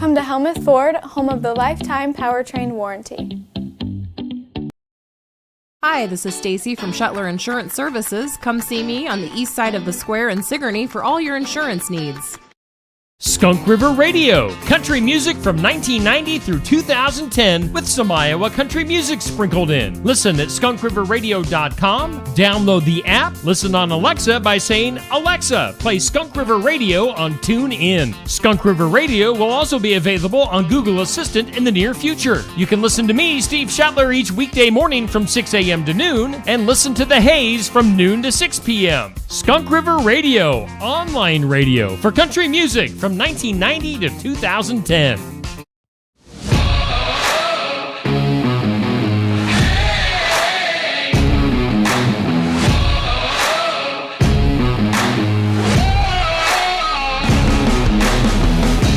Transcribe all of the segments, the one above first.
Come to Helmuth Ford, home of the lifetime powertrain warranty. Hi, this is Stacy from Shuttler Insurance Services. Come see me on the east side of the square in Sigourney for all your insurance needs. Skunk River Radio, country music from 1990 through 2010 with some Iowa country music sprinkled in. Listen at skunkriverradio.com, download the app, listen on Alexa by saying, Alexa, play Skunk River Radio on TuneIn. Skunk River Radio will also be available on Google Assistant in the near future. You can listen to me, Steve Shuttler, each weekday morning from 6 a.m. to noon, and listen to The Haze from noon to 6 p.m. Skunk River Radio, online radio for country music from 1990 to 2010.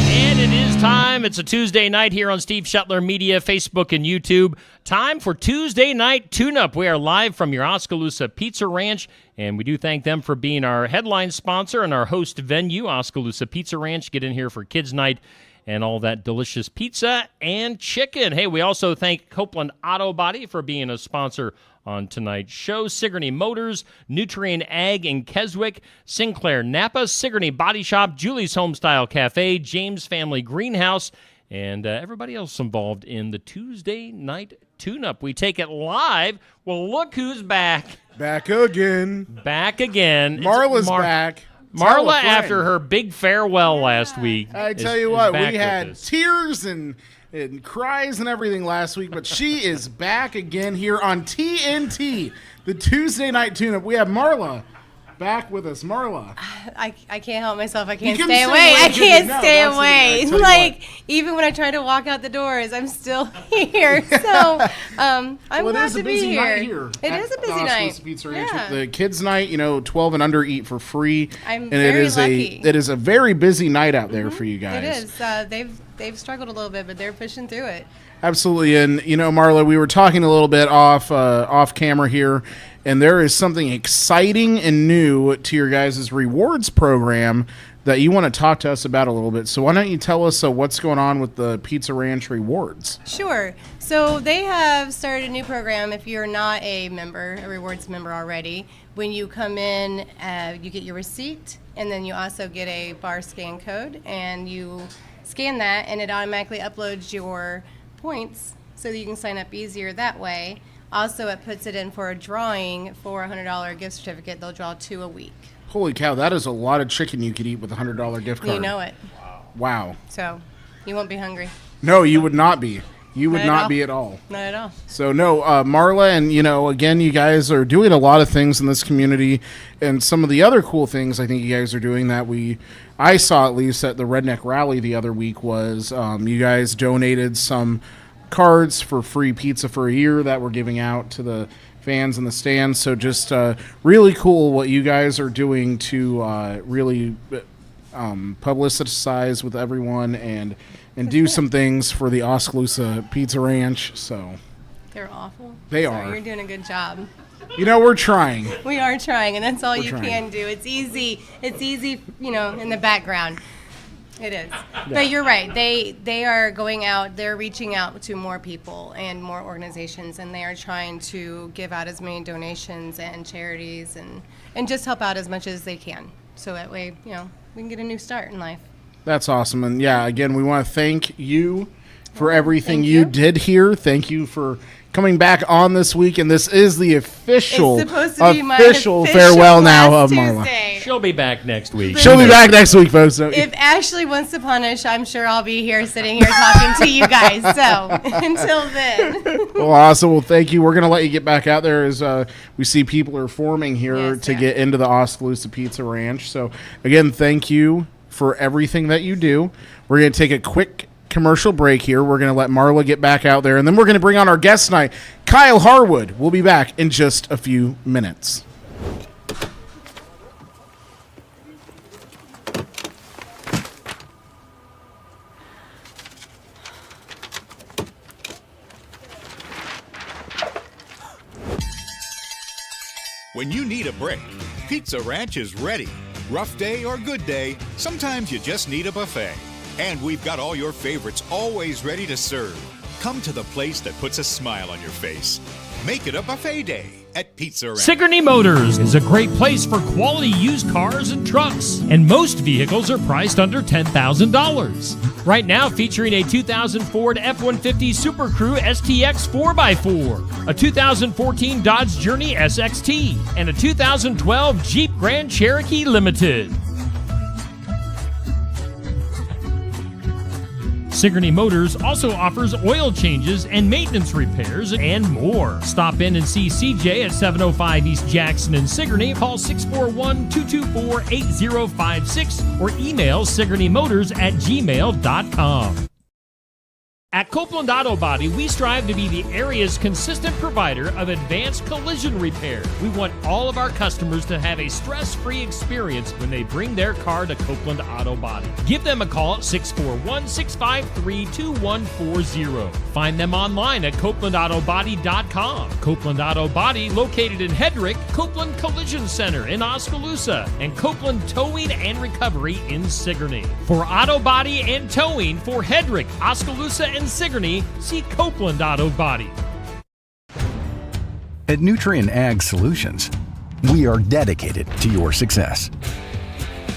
And it is time. It's a Tuesday night here on Steve Shuttler Media, Facebook, and YouTube. Time for Tuesday Night Tune-Up. We are live from your Oskaloosa Pizza Ranch, and we do thank them for being our headline sponsor and our host venue, Oskaloosa Pizza Ranch. Get in here for Kids Night and all that delicious pizza and chicken. Hey, we also thank Copeland Auto Body for being a sponsor on tonight's show. Sigourney Motors, Nutrien Ag in Keswick, Sinclair Napa, Sigourney Body Shop, Julie's Homestyle Cafe, James Family Greenhouse, and everybody else involved in the Tuesday Night Tune-Up. We take it live. Well, look who's back. Back again. Back again. Marla's back. Marla, after her big farewell last week. I tell you what, we had tears and cries and everything last week, but she is back again here on TNT, the Tuesday Night Tune-Up. We have Marla back with us. Marla. I can't help myself. I can't stay away. I can't stay away. Like, even when I try to walk out the doors, I'm still here. So, I'm glad to be here. It is a busy night. Pizza Ranch. Yeah. The kids' night, 12 and under eat for free. I'm very lucky. It is a very busy night out there for you guys. It is. They've struggled a little bit, but they're pushing through it. Absolutely. And, Marla, we were talking a little bit off camera here, and there is something exciting and new to your guys' rewards program that you want to talk to us about a little bit. So why don't you tell us what's going on with the Pizza Ranch rewards? Sure. So they have started a new program. If you're not a rewards member already, when you come in, you get your receipt, and then you also get a bar scan code, and you scan that, and it automatically uploads your points so that you can sign up easier that way. Also, it puts it in for a drawing for a $100 gift certificate. They'll draw 2 a week. Holy cow, that is a lot of chicken you could eat with a $100 gift card. You know it. Wow. So, you won't be hungry. No, you would not be. You would not be at all. Not at all. So, no, Marla, and, again, you guys are doing a lot of things in this community, and some of the other cool things I think you guys are doing that I saw at least at the Redneck Rally the other week was you guys donated some cards for free pizza for a year that we're giving out to the fans in the stands. So just really cool what you guys are doing to really publicize with everyone and do some things for the Oskaloosa Pizza Ranch. So they're awful. They are. You're doing a good job. We're trying. We are trying, and that's all you can do. It's easy. It's easy, in the background. It is. Yeah. But you're right. They are going out. They're reaching out to more people and more organizations, and they are trying to give out as many donations and charities and just help out as much as they can. So that way, we can get a new start in life. That's awesome. And, again, we want to thank you for everything you did here. Thank you for coming back on this week, and this is the official farewell now of Marla. She'll be back next week. She'll be back next week, folks. So if Ashley wants to punish, I'm sure I'll be here sitting here talking to you guys. So until then. Well, awesome. Well, thank you. We're going to let you get back out there as we see people are forming here to get into the Oskaloosa Pizza Ranch. So, again, thank you for everything that you do. We're going to take a quick commercial break here. We're going to let Marla get back out there, and then we're going to bring on our guest tonight, Kyle Harwood. We'll be back in just a few minutes. When you need a break, Pizza Ranch is ready. Rough day or good day, sometimes you just need a buffet. And we've got all your favorites always ready to serve. Come to the place that puts a smile on your face. Make it a buffet day at Pizza Ranch. Sigourney Motors is a great place for quality used cars and trucks, and most vehicles are priced under $10,000. Right now, featuring a 2000 Ford F-150 Super Crew STX 4x4, a 2014 Dodge Journey SXT, and a 2012 Jeep Grand Cherokee Limited. Sigourney Motors also offers oil changes and maintenance repairs and more. Stop in and see CJ at 705 East Jackson in Sigourney. Call 641-224-8056 or email SigourneyMotors@gmail.com. At Copeland Auto Body, we strive to be the area's consistent provider of advanced collision repair. We want all of our customers to have a stress-free experience when they bring their car to Copeland Auto Body. Give them a call at 641-653-2140. Find them online at CopelandAutoBody.com. Copeland Auto Body, located in Hedrick, Copeland Collision Center in Oskaloosa, and Copeland Towing and Recovery in Sigourney. For auto body and towing for Hedrick, Oskaloosa, and Sigourney, see Copeland Auto Body. At Nutrien Ag Solutions, we are dedicated to your success.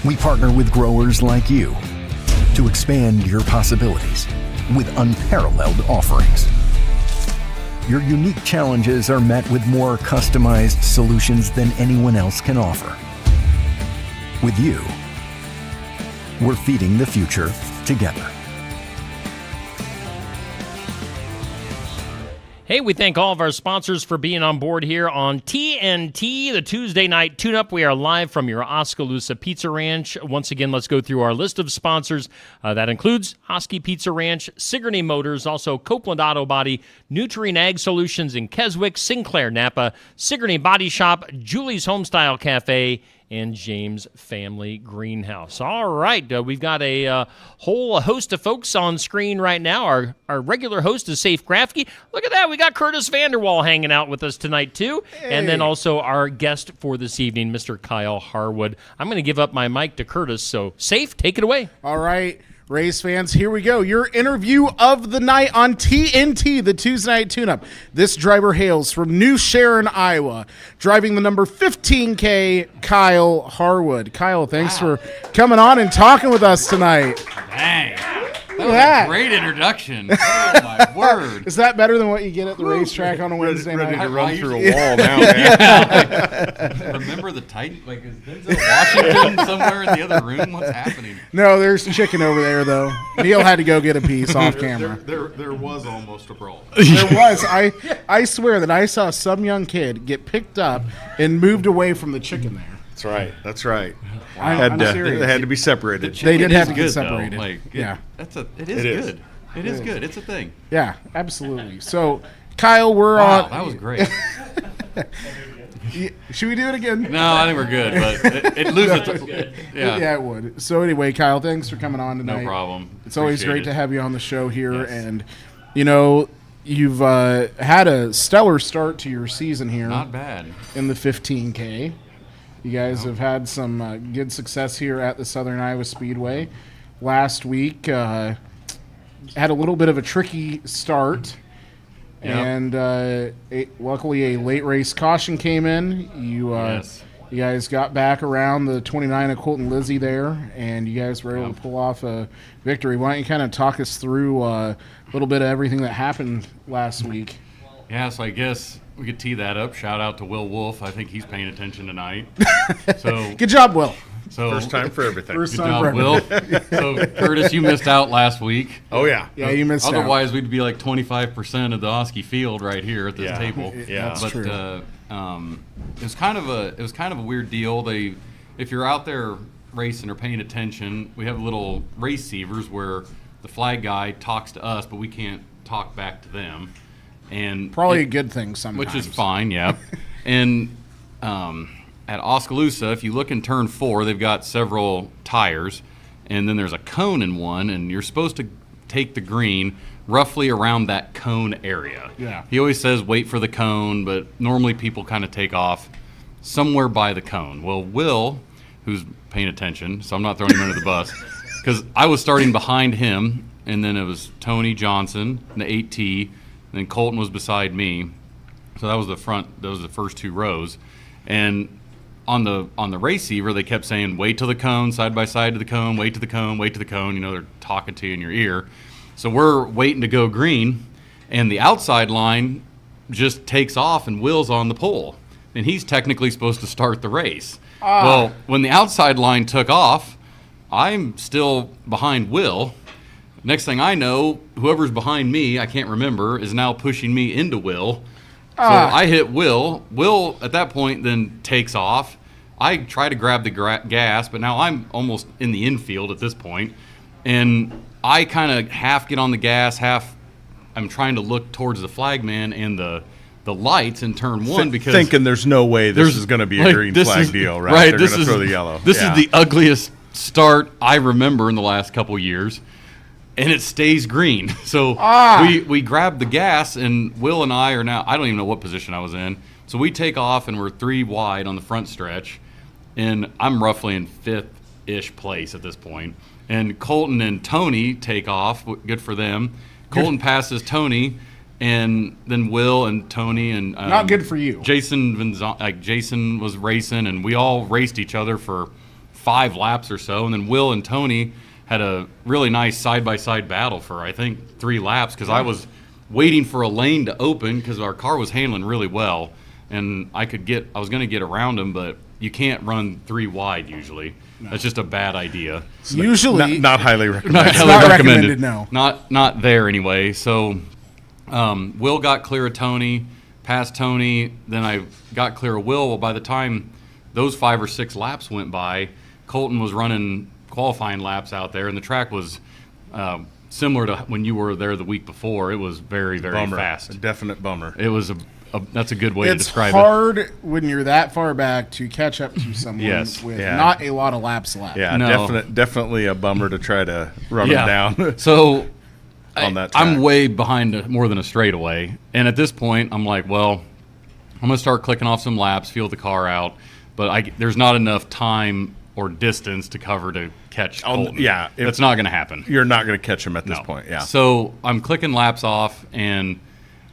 We partner with growers like you to expand your possibilities with unparalleled offerings. Your unique challenges are met with more customized solutions than anyone else can offer. With you, we're feeding the future together. Hey, we thank all of our sponsors for being on board here on TNT, the Tuesday night tune-up. We are live from your Oskaloosa Pizza Ranch. Once again, let's go through our list of sponsors. That includes Hosky Pizza Ranch, Sigourney Motors, also Copeland Auto Body, Nutrien Ag Solutions in Keswick, Sinclair Napa, Sigourney Body Shop, Julie's Homestyle Cafe, and James Family Greenhouse. All right, we've got a whole host of folks on screen right now. Our regular host is Safe Grafke. Look at that, we got Curtis Vanderwall hanging out with us tonight too. Hey. And then also our guest for this evening, Mr. Kyle Harwood. I'm going to give up my mic to Curtis, so Safe, take it away. All right. Race fans, here we go. Your interview of the night on TNT, the Tuesday night tune-up. This driver hails from New Sharon, Iowa, driving the number 15K, Kyle Harwood. Kyle, thanks for coming on and talking with us tonight. Dang. That was a great introduction. Oh, my word. Is that better than what you get at the racetrack on a Wednesday night? Ready to run through a wall now, man. Remember the Titan? Like, is Denzel Washington somewhere in the other room? What's happening? No, there's chicken over there, though. Neil had to go get a piece off camera. There was almost a brawl. There was. I swear that I saw some young kid get picked up and moved away from the chicken there. That's right. I'm serious. They had to be separated. They did have to get good, separated. Like, yeah. It is good. It is good. It's a thing. Yeah, absolutely. So, Kyle, we're Wow, on. that was great. Should we do it again? No, I think we're good, but it loses. Yeah, it would. So anyway, Kyle, thanks for coming on tonight. No problem. It's always Appreciate great it. to have you on the show here, Yes. and you've had a stellar start to your season here. Not bad. In the 15K. You guys have had some good success here at the Southern Iowa Speedway. Last week had a little bit of a tricky start, and luckily a late race caution came in. You guys got back around the 29 of Colton Lizzie there, and you guys were able to pull off a victory. Why don't you kind of talk us through a little bit of everything that happened last week? Yeah, so I guess we could tee that up. Shout out to Will Wolf. I think he's paying attention tonight. So good job, Will. So First time for everything. Good job, Will. So Curtis, you missed out last week. Oh yeah. Yeah, you missed out. Otherwise, we'd be like 25% of the Oski field right here at this table. Yeah, that's but true. it was kind of a weird deal. If you're out there racing or paying attention, we have little receivers where the flag guy talks to us, but we can't talk back to them. And probably a good thing sometimes. Which is fine, yeah. And at Oskaloosa, if you look in turn 4, they've got several tires, and then there's a cone in one, and you're supposed to take the green roughly around that cone area. Yeah. He always says wait for the cone, but normally people kind of take off somewhere by the cone. Well, Will, who's paying attention, so I'm not throwing him under the bus, because I was starting behind him, and then it was Tony Johnson, the 8T, and then Colton was beside me. So that was the front. Those were the first 2 rows, and on the receiver, they kept saying, "Wait till the cone, side by side to the cone, wait to the cone, wait to the cone." You know, they're talking to you in your ear. So we're waiting to go green, and the outside line just takes off, and Will's on the pole, and he's technically supposed to start the race. Well, when the outside line took off, I'm still behind Will. Next thing I know, whoever's behind me, I can't remember, is now pushing me into Will. So I hit Will. Will, at that point, then takes off. I try to grab the gas, but now I'm almost in the infield at this point. And I kind of half get on the gas, half I'm trying to look towards the flagman and the lights in turn 1 because thinking there's no way this is going to be a green flag deal, right? Right. They're going to throw the yellow. This is the ugliest start I remember in the last couple years. And it stays green. So we grab the gas, and Will and I are now, I don't even know what position I was in. So we take off, and we're 3 wide on the front stretch. And I'm roughly in 5th-ish place at this point. And Colton and Tony take off. Good for them. Colton passes Tony, and then Will and Tony and not good for you. Jason was racing, and we all raced each other for 5 laps or so. And then Will and Tony had a really nice side-by-side battle for, I think, 3 laps because I was waiting for a lane to open because our car was handling really well. And I was going to get around him, but you can't run 3 wide usually. No. That's just a bad idea. Usually. Not highly recommended. Not highly recommended, no. Not there anyway. So Will got clear of Tony, passed Tony, then I got clear of Will. Well, by the time those 5 or 6 laps went by, Colton was running qualifying laps out there, and the track was similar to when you were there the week before. It was very, very fast. A definite bummer. It was that's a good way to describe it. It's hard when you're that far back to catch up to someone with not a lot of laps left. Yeah, no. Definitely a bummer to try to run them down. So on that track. I'm way behind more than a straightaway, and at this point, I'm like, well, I'm going to start clicking off some laps, feel the car out, but there's not enough time or distance to cover to catch Colton. That's not going to happen. You're not going to catch him at this point. Yeah. So I'm clicking laps off, and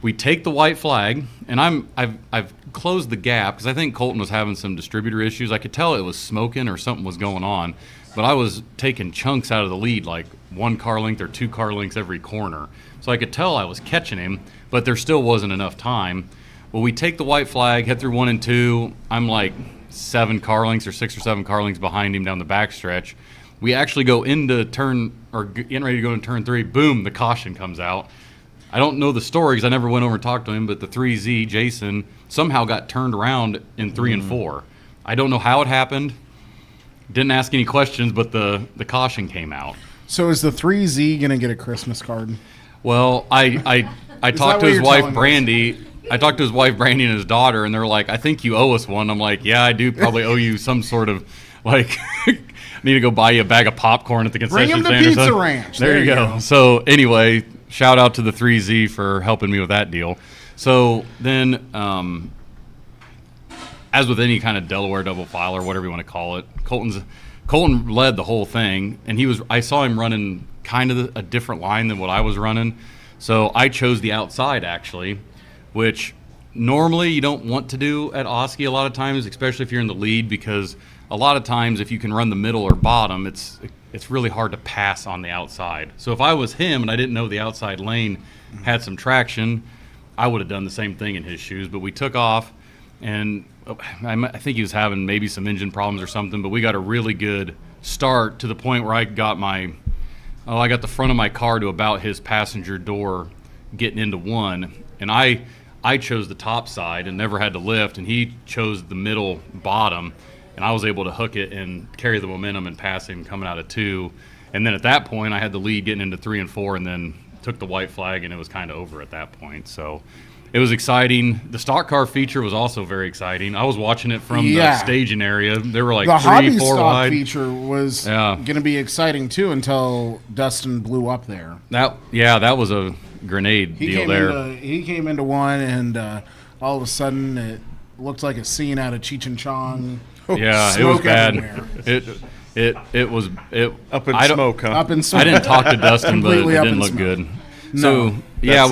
we take the white flag, and I've closed the gap because I think Colton was having some distributor issues. I could tell it was smoking or something was going on, but I was taking chunks out of the lead, like 1 car length or 2 car lengths every corner. So I could tell I was catching him, but there still wasn't enough time. Well, we take the white flag, head through 1 and 2. I'm like 7 car lengths or 6 or 7 car lengths behind him down the backstretch. We actually go into turn, or getting ready to go into turn 3. Boom, the caution comes out. I don't know the story because I never went over and talked to him, but the 3Z, Jason, somehow got turned around in 3 and 4. I don't know how it happened. Didn't ask any questions, but the caution came out. So is the 3Z going to get a Christmas card? Well, I talked to his wife, Brandy. I talked to his wife, Brandy, and his daughter, and they're like, I think you owe us one. I'm like, yeah, I do probably owe you some sort of, like, I need to go buy you a bag of popcorn at the concession stand. Bring him to Pizza Ranch. There you go. So anyway, shout out to the 3Z for helping me with that deal. So then, as with any kind of Delaware double file or whatever you want to call it, Colton led the whole thing, and I saw him running kind of a different line than what I was running. So I chose the outside, actually, which normally you don't want to do at Oski a lot of times, especially if you're in the lead, because a lot of times if you can run the middle or bottom, it's really hard to pass on the outside. So if I was him and I didn't know the outside lane had some traction, I would have done the same thing in his shoes. But we took off, and I think he was having maybe some engine problems or something, but we got a really good start to the point where I got the front of my car to about his passenger door getting into 1, and I chose the top side and never had to lift, and he chose the middle bottom, and I was able to hook it and carry the momentum and pass him coming out of 2. And then at that point, I had the lead getting into 3 and 4, and then took the white flag, and it was kind of over at that point. So it was exciting. The stock car feature was also very exciting. I was watching it from the staging area. There were like the 3, hobby 4 stock wide. Feature was going to be exciting too until Dustin blew up there. That was a grenade deal there. He came into 1, and all of a sudden it looked like a scene out of Cheech and Chong. Yeah, it was bad. It was Up in I don't- smoke, huh? Up in smoke. I didn't talk to Dustin, but it Completely up didn't in look smoke. good. So yeah,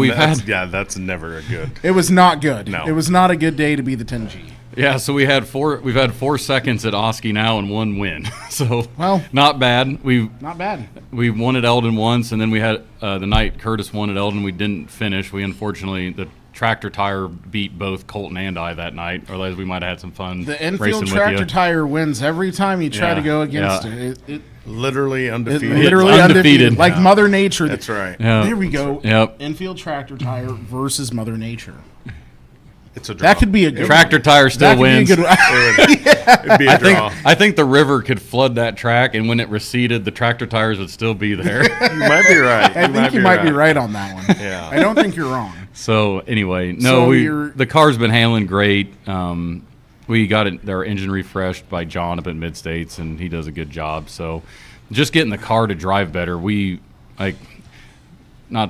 That's never a good. It was not good. No. It was not a good day to be the 10G. Yeah, so we've had 4 seconds at Oski now and 1 win. So Well- not bad. Not bad. We won at Eldon once, and then we had the night Curtis won at Eldon. We didn't finish. We unfortunately the tractor tire beat both Colton and I that night. Otherwise, we might have had some fun. The racing infield with tractor you. tire wins every time you try Yeah, to go against yeah. it. Literally It undefeated. literally undefeated. Like Mother Nature. That's right. Yeah. There we go. Yep. Infield tractor tire versus Mother Nature. It's a draw. That could be a good Tractor tire still that could wins. Be a good It'd be a draw. I think the river could flood that track, and when it receded, the tractor tires would still be there. You might be right. I think you might be right on that one. Yeah. I don't think you're wrong. So anyway, So no, the car's been handling great. We got our engine refreshed by John up at Mid States, and he does a good job. So just getting the car to drive better,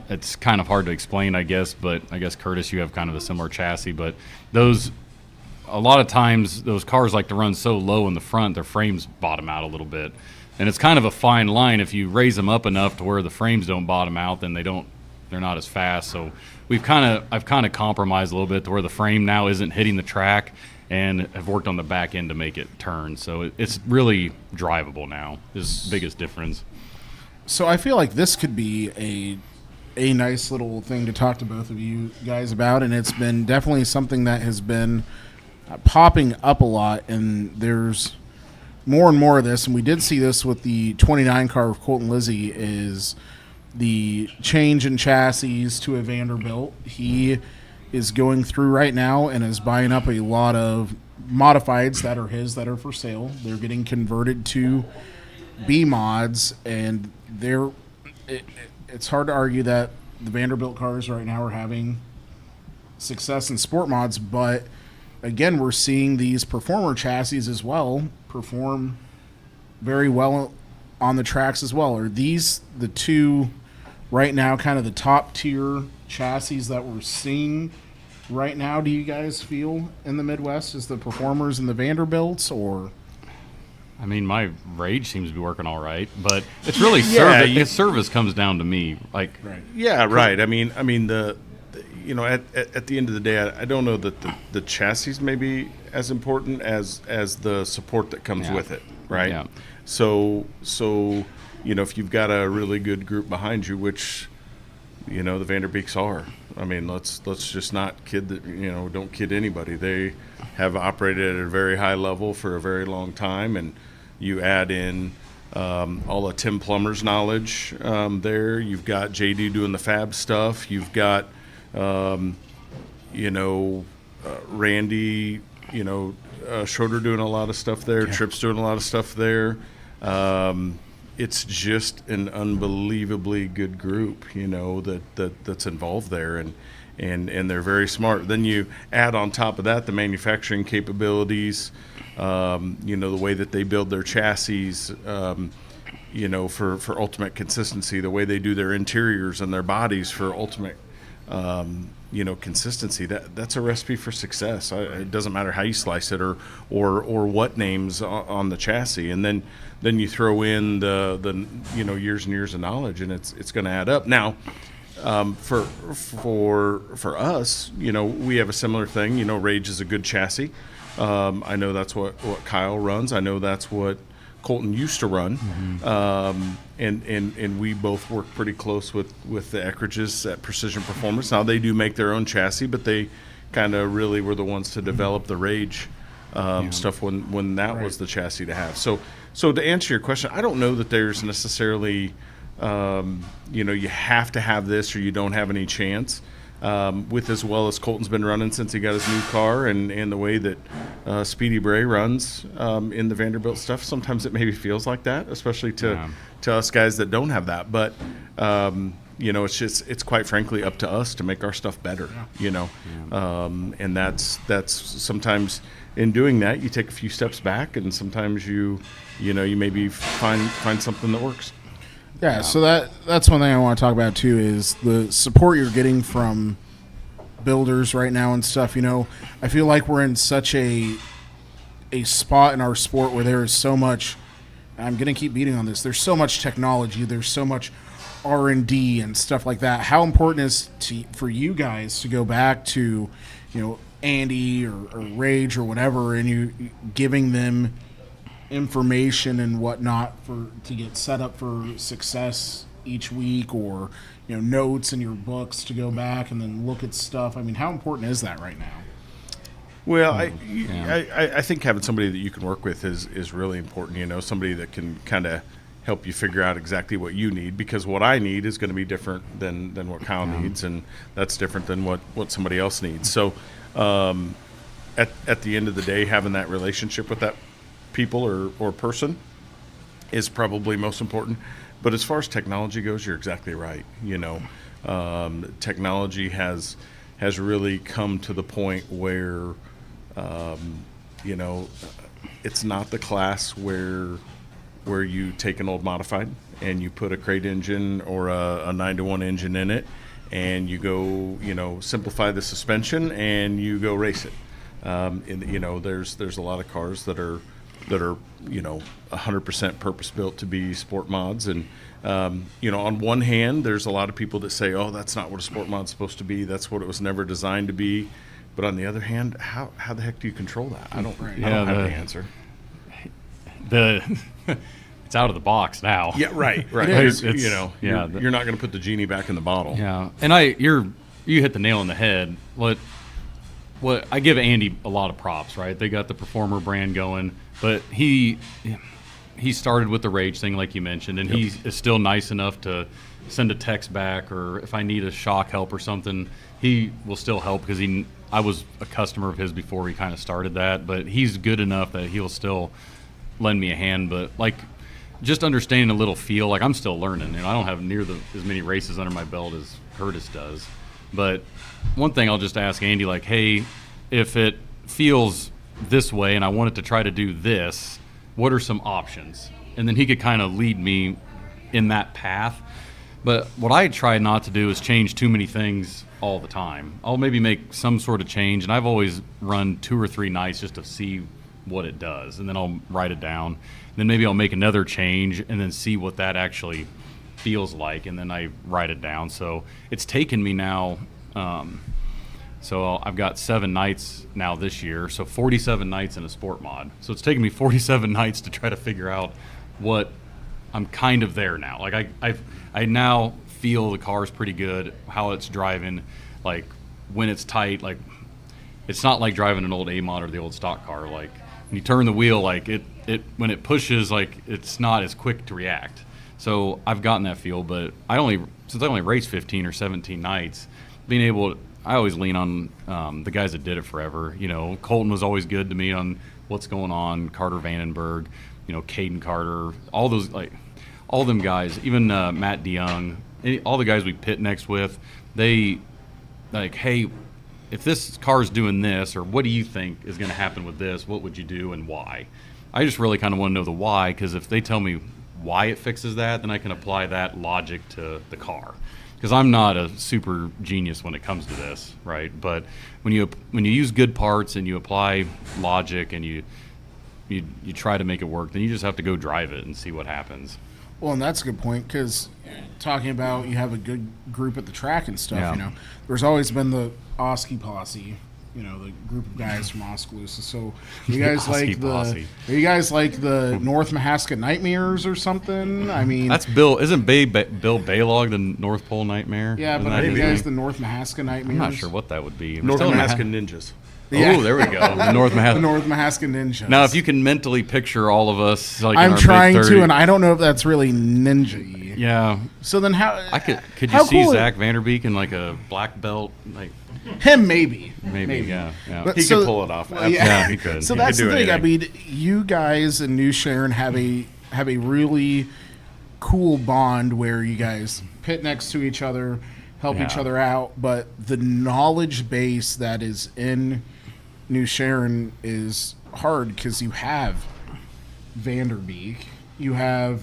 it's kind of hard to explain, I guess, but I guess Curtis, you have kind of a similar chassis, but a lot of times those cars like to run so low in the front, their frames bottom out a little bit. And it's kind of a fine line. If you raise them up enough to where the frames don't bottom out, then they're not as fast. So I've kind of compromised a little bit to where the frame now isn't hitting the track, and have worked on the back end to make it turn. So it's really drivable now. Is the biggest difference. So I feel like this could be a nice little thing to talk to both of you guys about, and it's been definitely something that has been popping up a lot, and there's more and more of this, and we did see this with the 29 car of Colton Lizzie, is the change in chassis to a Vanderbilt. He is going through right now and is buying up a lot of modifieds that are his that are for sale. They're getting converted to B mods, and it's hard to argue that the Vanderbilt cars right now are having success in sport mods, but again, we're seeing these performer chassis as well perform very well on the tracks as well. Are these the two right now kind of the top tier chassis that we're seeing right now, do you guys feel, in the Midwest? Is the performers and the Vanderbilts, or? I mean, my Rage seems to be working all right, but it's really Yeah, service comes down to me. Like, Yeah, right. I mean, at the end of the day, I don't know that the chassis may be as important as the support that comes with it, right? Yeah. So if you've got a really good group behind you, which the Vanderbeeks are. I mean, let's just not kid that. Don't kid anybody. They have operated at a very high level for a very long time, and you add in all of Tim Plummer's knowledge there. You've got JD doing the fab stuff. You've got Randy, Schroeder doing a lot of stuff there. Yeah. Tripp's doing a lot of stuff there. It's just an unbelievably good group, that's involved there, and they're very smart. Then you add on top of that the manufacturing capabilities, the way that they build their chassis, for ultimate consistency, the way they do their interiors and their bodies for ultimate consistency. That's a recipe for success. It doesn't matter how you slice it or what names on the chassis, and then you throw in the years and years of knowledge, and it's going to add up. Now, for us, we have a similar thing. Rage is a good chassis. I know that's what Kyle runs. I know that's what Colton used to run. Mm-hmm. And we both work pretty close with the Eckridges at Precision Performance. Now they do make their own chassis, but they kind of really were the ones to develop the Rage stuff when that was the chassis to have. So to answer your question, I don't know that there's necessarily you have to have this or you don't have any chance. With as well as Colton's been running since he got his new car, and the way that Speedy Bray runs in the Vanderbilt stuff, sometimes it maybe feels like that, especially to us guys that don't have that. But it's quite frankly up to us to make our stuff better. And that's sometimes in doing that you take a few steps back, and sometimes you maybe find something that works. Yeah, so that's one thing I want to talk about too, is the support you're getting from builders right now and stuff. I feel like we're in such a spot in our sport where there is so much I'm going to keep beating on this. There's so much technology. There's so much R&D and stuff like that. How important is for you guys to go back to, Andy or Rage or whatever, and you giving them information and whatnot to get set up for success each week, or notes in your books to go back and then look at stuff? I mean, how important is that right now? Well, I think having somebody that you can work with is really important. Somebody that can kind of help you figure out exactly what you need, because what I need is going to be different than what Kyle needs, and that's different than what somebody else needs. So at the end of the day, having that relationship with that people or person is probably most important. But as far as technology goes, you're exactly right. Technology has really come to the point where it's not the class where you take an old modified and you put a crate engine or a 9-to-1 engine in it, and you go simplify the suspension and you go race it. There's a lot of cars that are 100% purpose built to be sport mods, and on one hand, there's a lot of people that say, oh, that's not what a sport mod's supposed to be, that's what it was never designed to be. But on the other hand, how the heck do you control that? I don't have the answer. It's out of the box now. Yeah, right. You're not going to put the genie back in the bottle. Yeah, and you hit the nail on the head. What I give Andy a lot of props, right? They got the Performer brand going, but he started with the Rage thing, like you mentioned, and he is still nice enough to send a text back, or if I need a shock help or something, he will still help, because I was a customer of his before he kind of started that, but he's good enough that he'll still lend me a hand. But like, just understanding a little feel, like I'm still learning, and I don't have near as many races under my belt as Curtis does. But one thing I'll just ask Andy, like, hey, if it feels this way and I wanted to try to do this, what are some options? And then he could kind of lead me in that path. But what I try not to do is change too many things all the time. I'll maybe make some sort of change, and I've always run 2 or 3 nights just to see what it does, and then I'll write it down. Then maybe I'll make another change and then see what that actually feels like, and then I write it down. So it's taken me now, so I've got 7 nights now this year, so 47 nights in a sport mod. So it's taken me 47 nights to try to figure out what I'm kind of there now. Like I now feel the car's pretty good, how it's driving, like when it's tight, like it's not like driving an old A mod or the old stock car. Like when you turn the wheel, like it when it pushes, like it's not as quick to react. So I've gotten that feel, but since I only raced 15 or 17 nights, I always lean on the guys that did it forever. Colton was always good to me on what's going on, Carter Vandenberg, Caden Carter, all those, like all them guys, even Matt DeYoung, all the guys we pit next with, they like, hey, if this car's doing this, or what do you think is going to happen with this, what would you do and why? I just really kind of want to know the why, because if they tell me why it fixes that, then I can apply that logic to the car. Because I'm not a super genius when it comes to this, right? But when you use good parts and you apply logic and you try to make it work, then you just have to go drive it and see what happens. Well, and that's a good point, because talking about you have a good group at the track and stuff, there's always been the Oski Posse, the group of guys from Oskaloosa. So you guys are you guys like the North Mahaska Nightmares or something? I mean, that's Bill. Isn't Bill Baylog the North Pole Nightmare? Yeah, but are you guys the North Mahaska Nightmares? I'm not sure what that would be. North Mahaska Ninjas. Yeah. Oh, there we go. The North Mahaska Ninjas. Now, if you can mentally picture all of us, like I'm trying to, and I don't know if that's really ninja-y. Yeah. So then how? Could you see Zach Vanderbeek in like a black belt, like him? Maybe. Yeah. But he could pull it off. Well, yeah, he could. So that's the thing. I mean, you guys and New Sharon have a really cool bond where you guys pit next to each other, help each other out, but the knowledge base that is in New Sharon is hard, because you have Vanderbeek, you have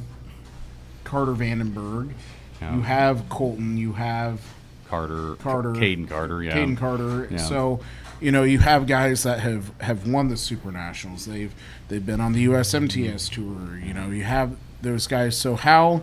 Carter Vandenberg, you have Colton, you have Carter. Carter. Caden Carter, yeah. Caden Carter. Yeah. So, you have guys that have won the Super Nationals. They've been on the USMTS tour. You have those guys. So how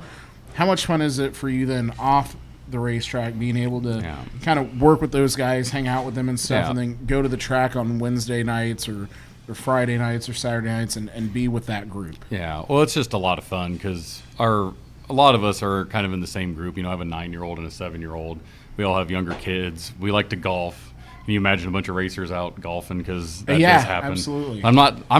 much fun is it for you then off the racetrack, being able to kind of work with those guys, hang out with them and stuff, and then go to the track on Wednesday nights or Friday nights or Saturday nights and be with that group? Yeah, well, it's just a lot of fun because a lot of us are kind of in the same group. I have a 9-year-old and a 7-year-old. We all have younger kids. We like to golf. Can you imagine a bunch of racers out golfing? Because that does happen. Absolutely. I'm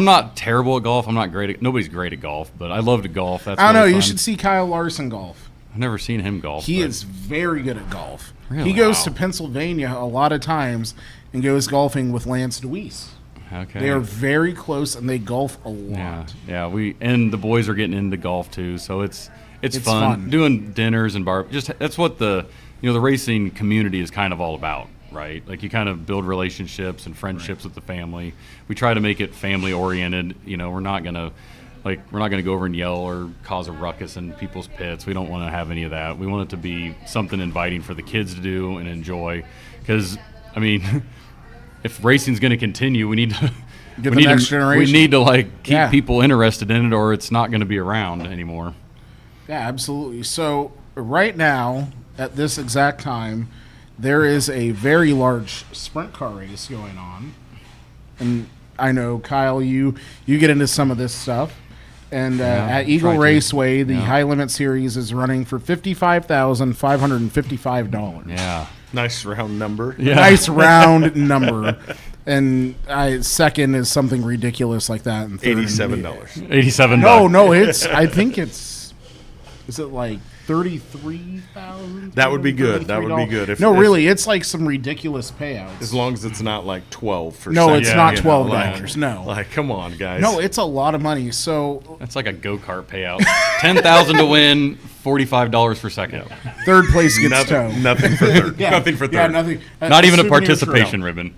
not terrible at golf. I'm not great at. Nobody's great at golf, but I love to golf. That's I don't know. really You fun. should see Kyle Larson golf. I've never seen him golf. He but- is very good at golf. Really? He goes Wow. to Pennsylvania a lot of times and goes golfing with Lance Deweese. Okay. They are very close and they golf a lot. Yeah. And the boys are getting into golf too, so it's It's fun. fun. Doing dinners and that's what the racing community is kind of all about, right? Like you kind of build relationships and friendships with the family. We try to make it family oriented. We're not gonna go over and yell or cause a ruckus in people's pits. We don't want to have any of that. We want it to be something inviting for the kids to do and enjoy. Because if racing's going to continue, we need to Get the next generation. We need to keep Yeah. people interested in it, or it's not going to be around anymore. Yeah, absolutely. So right now, at this exact time, there is a very large sprint car race going on. And I know, Kyle, you get into some of this stuff. And at Eagle try to. Raceway, the Yeah. High Limit Series is running for $55,555. Yeah. Nice round number. Yeah. Nice round number. And second is something ridiculous like that. And third $87. $87. No, I think is it like 33,000? That would be good. That would be good. If- Really, it's like some ridiculous payouts. As long as it's not like 12 for No, second, it's not you know, $12. No. Like, come on, guys. No, it's a lot of money. So That's like a go-kart payout. $10,000 to win, $45 for second. third place gets towed. Nothing for third. Yeah. Nothing for third. Yeah, nothing. Not even a souvenir participation trail. ribbon.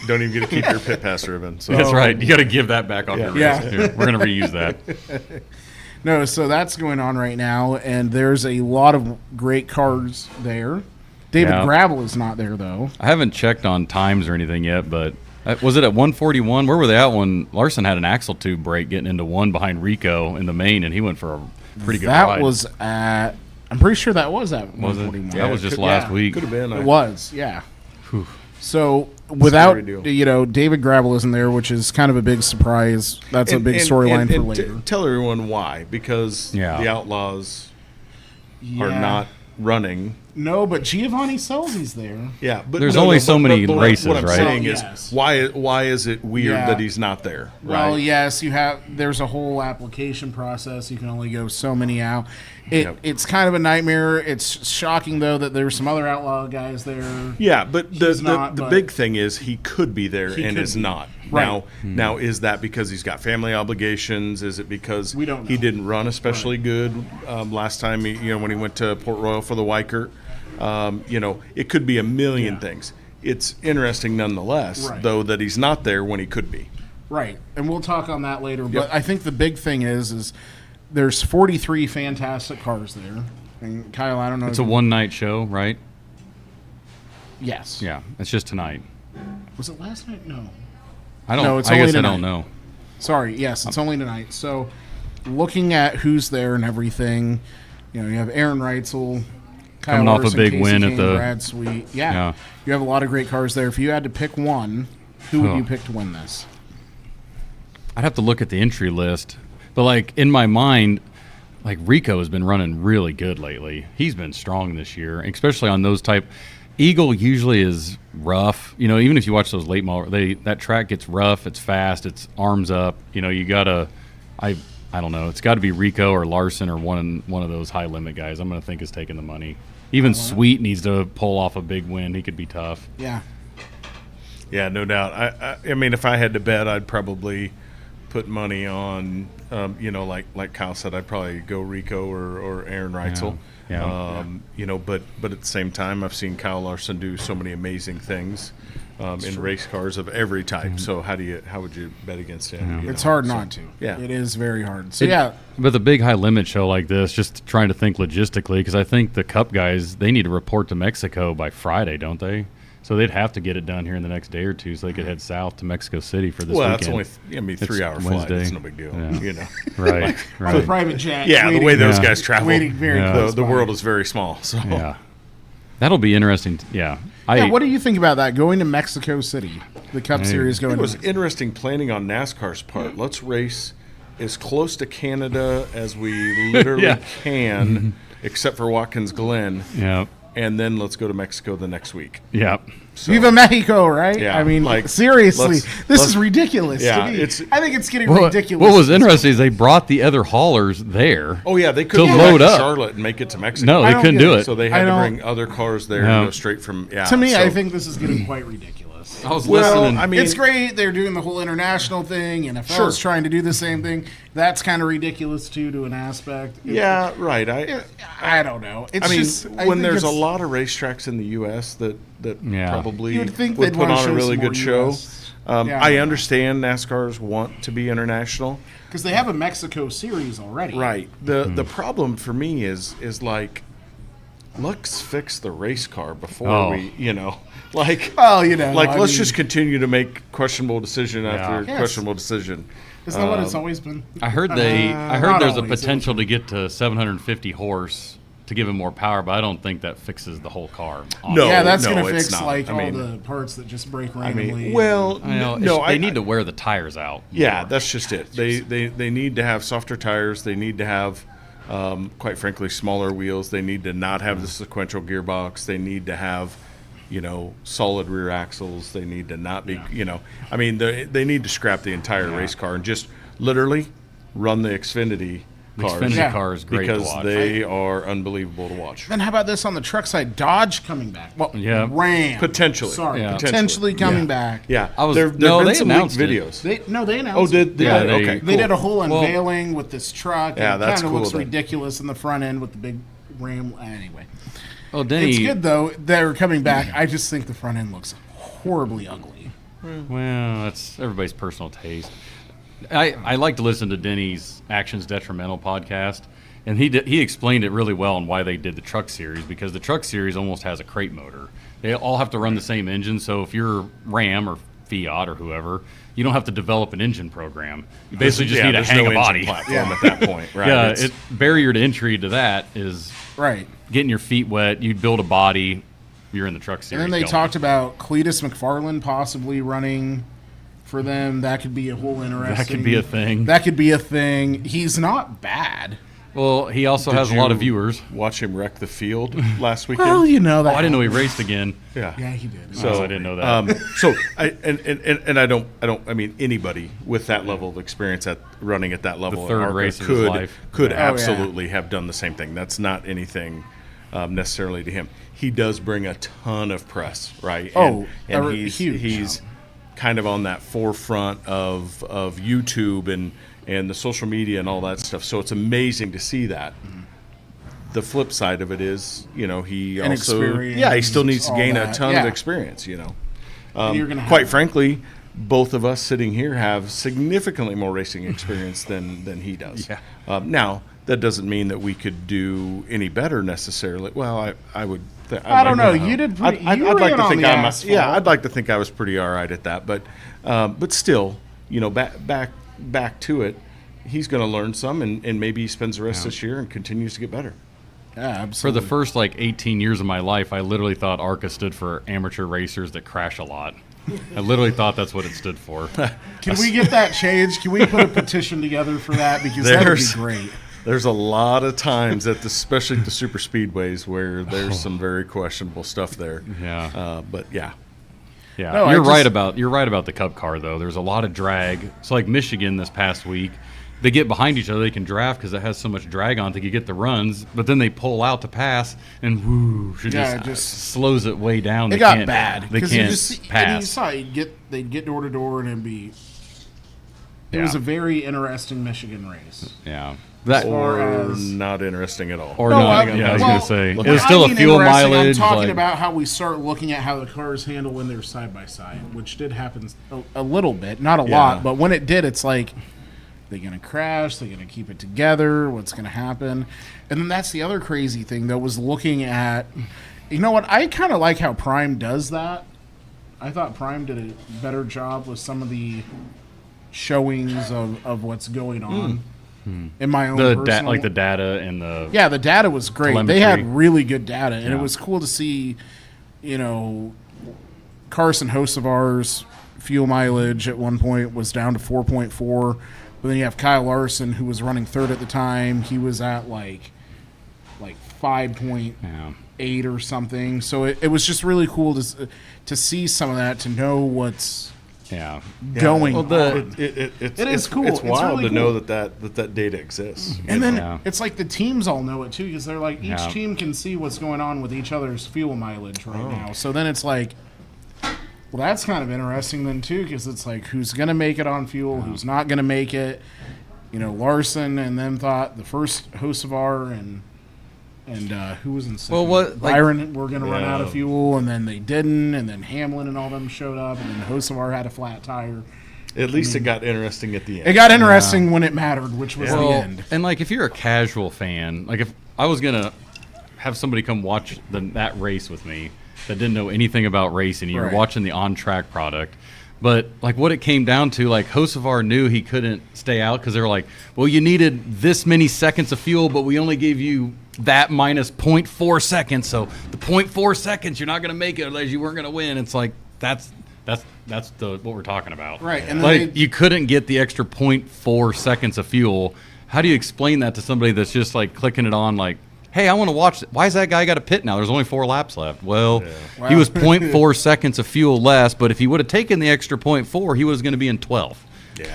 Don't even get to keep your pit pass ribbon. So. That's right. You got to give that back off your race. Yeah. Here, we're going to reuse that. No, so that's going on right now, and there's a lot of great cars there. David Yeah. Gravel is not there, though. I haven't checked on times or anything yet, but was it at 141? Where were they at when Larson had an axle tube break getting into one behind Rico in the main, and he went for a pretty good That ride? was at. I'm pretty sure that was at Was it? 141. That was just last week. Could have been. It was, yeah. Whew. So without deal. David Gravel isn't there, which is kind of a big surprise. That's a big storyline for later. Tell everyone why. Because Yeah. the Outlaws are Yeah. not running. No, but Giovanni Selzy's there. Yeah, but There's only so many races, what I'm right? saying Yes. is why is it weird Yeah. that he's not there? Well, right? yes, there's a whole application process. You can only go so many out. Yep. It's kind of a nightmare. It's shocking though that there's some other outlaw guys there. Yeah, but He's not, the but- big thing is he could be there He and could is be. not. Right. Now is that because he's got family obligations? Is it because We don't know. he didn't run especially good last time? When he went to Port Royal for the Weichert, it could be a million things. It's interesting nonetheless, Right. though, that he's not there when he could be. Right, and we'll talk on that later. But I think the big thing is there's 43 fantastic cars there. And Kyle, I don't know. It's a one-night show, right? Yes. Yeah, it's just tonight. Was it last night? No. I don't. No, it's I only guess I tonight. don't know. Sorry. Yes, it's only tonight. So, looking at who's there and everything, you have Aaron Reitzel, Kyle Coming off a Larson, big Casey win at Kane, the- Brad Sweet. Yeah, Yeah. you have a lot of great cars there. If you had to pick one, who would Oh. you pick to win this? I'd have to look at the entry list, but in my mind, Rico has been running really good lately. He's been strong this year, especially on those type. Eagle usually is rough. Even if you watch those late model, that track gets rough. It's fast. It's arms up. You gotta. I don't know. It's got to be Rico or Larson or one of those high limit guys. I'm gonna think is taking the money. Even Sweet needs to pull off a big win. He could be tough. Yeah. Yeah, no doubt. I mean, if I had to bet, I'd probably put money on, like Kyle said, I'd probably go Rico or Aaron Reitzel. Yeah. But at the same time, I've seen Kyle Larson do so many amazing things in race cars of every type. So how would you bet against him? It's hard not to. Yeah. It is very hard. So, With a big high limit show like this, just trying to think logistically, because I think the Cup guys, they need to report to Mexico by Friday, don't they? So they'd have to get it done here in the next day or two, so they could head south to Mexico City for this weekend. Well, that's only 3-hour flight. It's no big deal. Yeah. Right. On a private jet. Yeah, the way those guys travel, waiting very close the by. world is very small. So that'll be interesting. What do you think about that? Going to Mexico City, the Cup Series going. It was interesting planning on NASCAR's part. Let's race as close to Canada as we literally can, except for Watkins Glen. Yeah. And then let's go to Mexico the next week. Yeah. So, Viva Mexico, right? Yeah, I mean, like, seriously, this let's- is ridiculous to me. I think it's getting ridiculous. What was interesting is they brought the other haulers there. Oh yeah, they couldn't to go back load to up. Charlotte and make it to Mexico. No, they couldn't do it. So they had to bring other cars there and go straight from. Yeah. To me, so- I think this is getting quite ridiculous. I was listening. I mean, it's great. They're doing the whole international thing. NFL's trying to do the same thing. That's kind of ridiculous too, to an aspect. Yeah, right. I don't know. It's I mean, when there's a lot of racetracks in the U.S. that probably You would think would they'd put wanna on show a really some more good show. US. I understand NASCAR's want to be international. because they have a Mexico series already. Right. The problem for me is like, let's fix the race car before we, like. Well, like I let's mean- just continue to make questionable decision after Yes. questionable decision. Isn't that what it's always been? I heard not there's a always, potential to get to 750 horse to give him more power, but I don't think that fixes the whole car. No, Yeah, that's no, going to it's fix not. like I all mean- the parts that just break I randomly. mean, well, They need to wear the tires out. Yeah, that's just it. They need to have softer tires. They need to have, quite frankly, smaller wheels. They need to not have the sequential gearbox. They need to have, solid rear axles. They need to not be, I mean, they need to scrap the entire race car and just literally run the Xfinity cars. Xfinity car is great to because watch. they are unbelievable to watch. Then how about this on the truck side? Dodge coming back. Well, Yeah. Ram. Potentially. Sorry, Yeah. potentially coming Yeah. back. Yeah, I was- there've no, been they some leaked announced it. videos. They announced. Oh, did Yeah, they? they- Okay, They cool. did a whole Well- unveiling with this truck. Yeah, and that's it kind of cool looks then. ridiculous in the front end with the big Ram. Anyway, Oh, Denny. it's good though. They're coming back. I just think the front end looks horribly ugly. Well, that's everybody's personal taste. I like to listen to Denny's Actions Detrimental podcast, and he explained it really well on why they did the truck series, because the truck series almost has a crate motor. They all have to run the same engine, so if you're Ram or Fiat or whoever, you don't have to develop an engine program. You basically just need to there's hang no a engine body. platform at that point, right? Yeah, It's- barrier to entry to that is Right. getting your feet wet. You build a body, you're in the truck series. And then they going. talked about Cletus McFarland possibly running for them. That could be a whole interesting. That could be a thing. That could be a thing. He's not bad. Well, he also has a lot of viewers. Watch him wreck the field last weekend. Well, you know that. Oh, I didn't know he raced again. Yeah. Yeah, he did. So I didn't know that. So I mean anybody with that level of experience at running at that level The third at ARCA race of his life. could Yeah. absolutely have done the same thing. That's not anything necessarily to him. He does bring a ton of press, right? Oh, and a he's huge kind of on that forefront of YouTube and the social media and all that stuff. So it's amazing to see that. The flip side of it is, he And also, experience, he still needs to all gain a that. ton Yeah. of experience, You're gonna have- Quite frankly, both of us sitting here have significantly more racing experience than he does. Yeah. Now, that doesn't mean that we could do any better necessarily. Well, I would. I don't know. You did pretty. I'd you like ran to on think the I'm. asphalt. I'd like to think I was pretty all right at that. But still, back to it. He's going to learn some, and maybe he spends the rest of this year and continues to get better. Yeah, For absolutely. the first 18 years of my life, I literally thought ARCA stood for amateur racers that crash a lot. I literally thought that's what it stood for. Can we get that changed? Can we put a petition together for that? Because that would be There's- great. There's a lot of times especially the super speedways, where there's some very questionable stuff there. Yeah. But yeah. Yeah, No, you're I right about the Cup car though. There's a lot of drag. So like Michigan this past week, they get behind each other. They can draft because it has so much drag on it. They can get the runs, but then they pull out to pass, and whoo, Yeah, just just- slows it way down. It They got can't- bad. They 'Cause you can't just, and you pass. saw they'd get door to door and it'd be It was Yeah. a very interesting Michigan race. Yeah. That far Or as- not interesting at all. or No, not. I- Yeah, I was well, gonna say it when was I still a mean fuel interesting, mileage. I'm talking like- about how we start looking at how the cars handle when they're side by side, which did happen a little bit, not a lot, but when it did, it's like, they're gonna crash, they're gonna keep it together, what's gonna happen, and then that's the other crazy thing though, was looking at, you know what, I kind of like how Prime does that. I thought Prime did a better job with some of the showings of what's going on. In my own personal, like the data and the yeah, the data was great. They had telemetry. really good data, and it Yeah. was cool to see, you know, Carson Hocevar's fuel mileage at one point was down to 4.4, but then you have Kyle Larson, who was running third at the time. He was at like 5.8 yeah. or something. So it was just really cool to see some of that, to know what's Yeah. going Well, on. It's It is cool. It's It's wild really to know cool. that data exists. And then Yeah. it's like the teams all know it too, because they're like, each Yeah. team can see what's going on with each other's fuel mileage right now. So then it's like, well, that's kind of interesting then too, because it's like, who's going to make it on fuel, who's not going to make it. You know, Larson and them thought the first Hocevar and who was in second? Well, what, like- Byron were going to run out of Yeah. fuel, and then they didn't, and then Hamlin and all them showed up, and then Hocevar had a flat tire. At least it got interesting at the end. It got interesting when it mattered, which was the Well, end. and like if you're a casual fan, like if I was gonna have somebody come watch that race with me that didn't know anything about racing, you were Right. watching the on-track product. But like what it came down to, like Hocevar knew he couldn't stay out because they were like, well, you needed this many seconds of fuel, but we only gave you that minus 0.4 seconds. So the 0.4 seconds, you're not going to make it unless you weren't going to win. It's like that's what we're talking about. Right, and then like they- you couldn't get the extra 0.4 seconds of fuel. How do you explain that to somebody that's just like clicking it on like, hey, I want to watch. Why is that guy got a pit now? There's only 4 laps left. Well, he was 0.4 seconds of fuel less, but if he would have taken the extra 0.4, he was going to be in 12th. Yeah.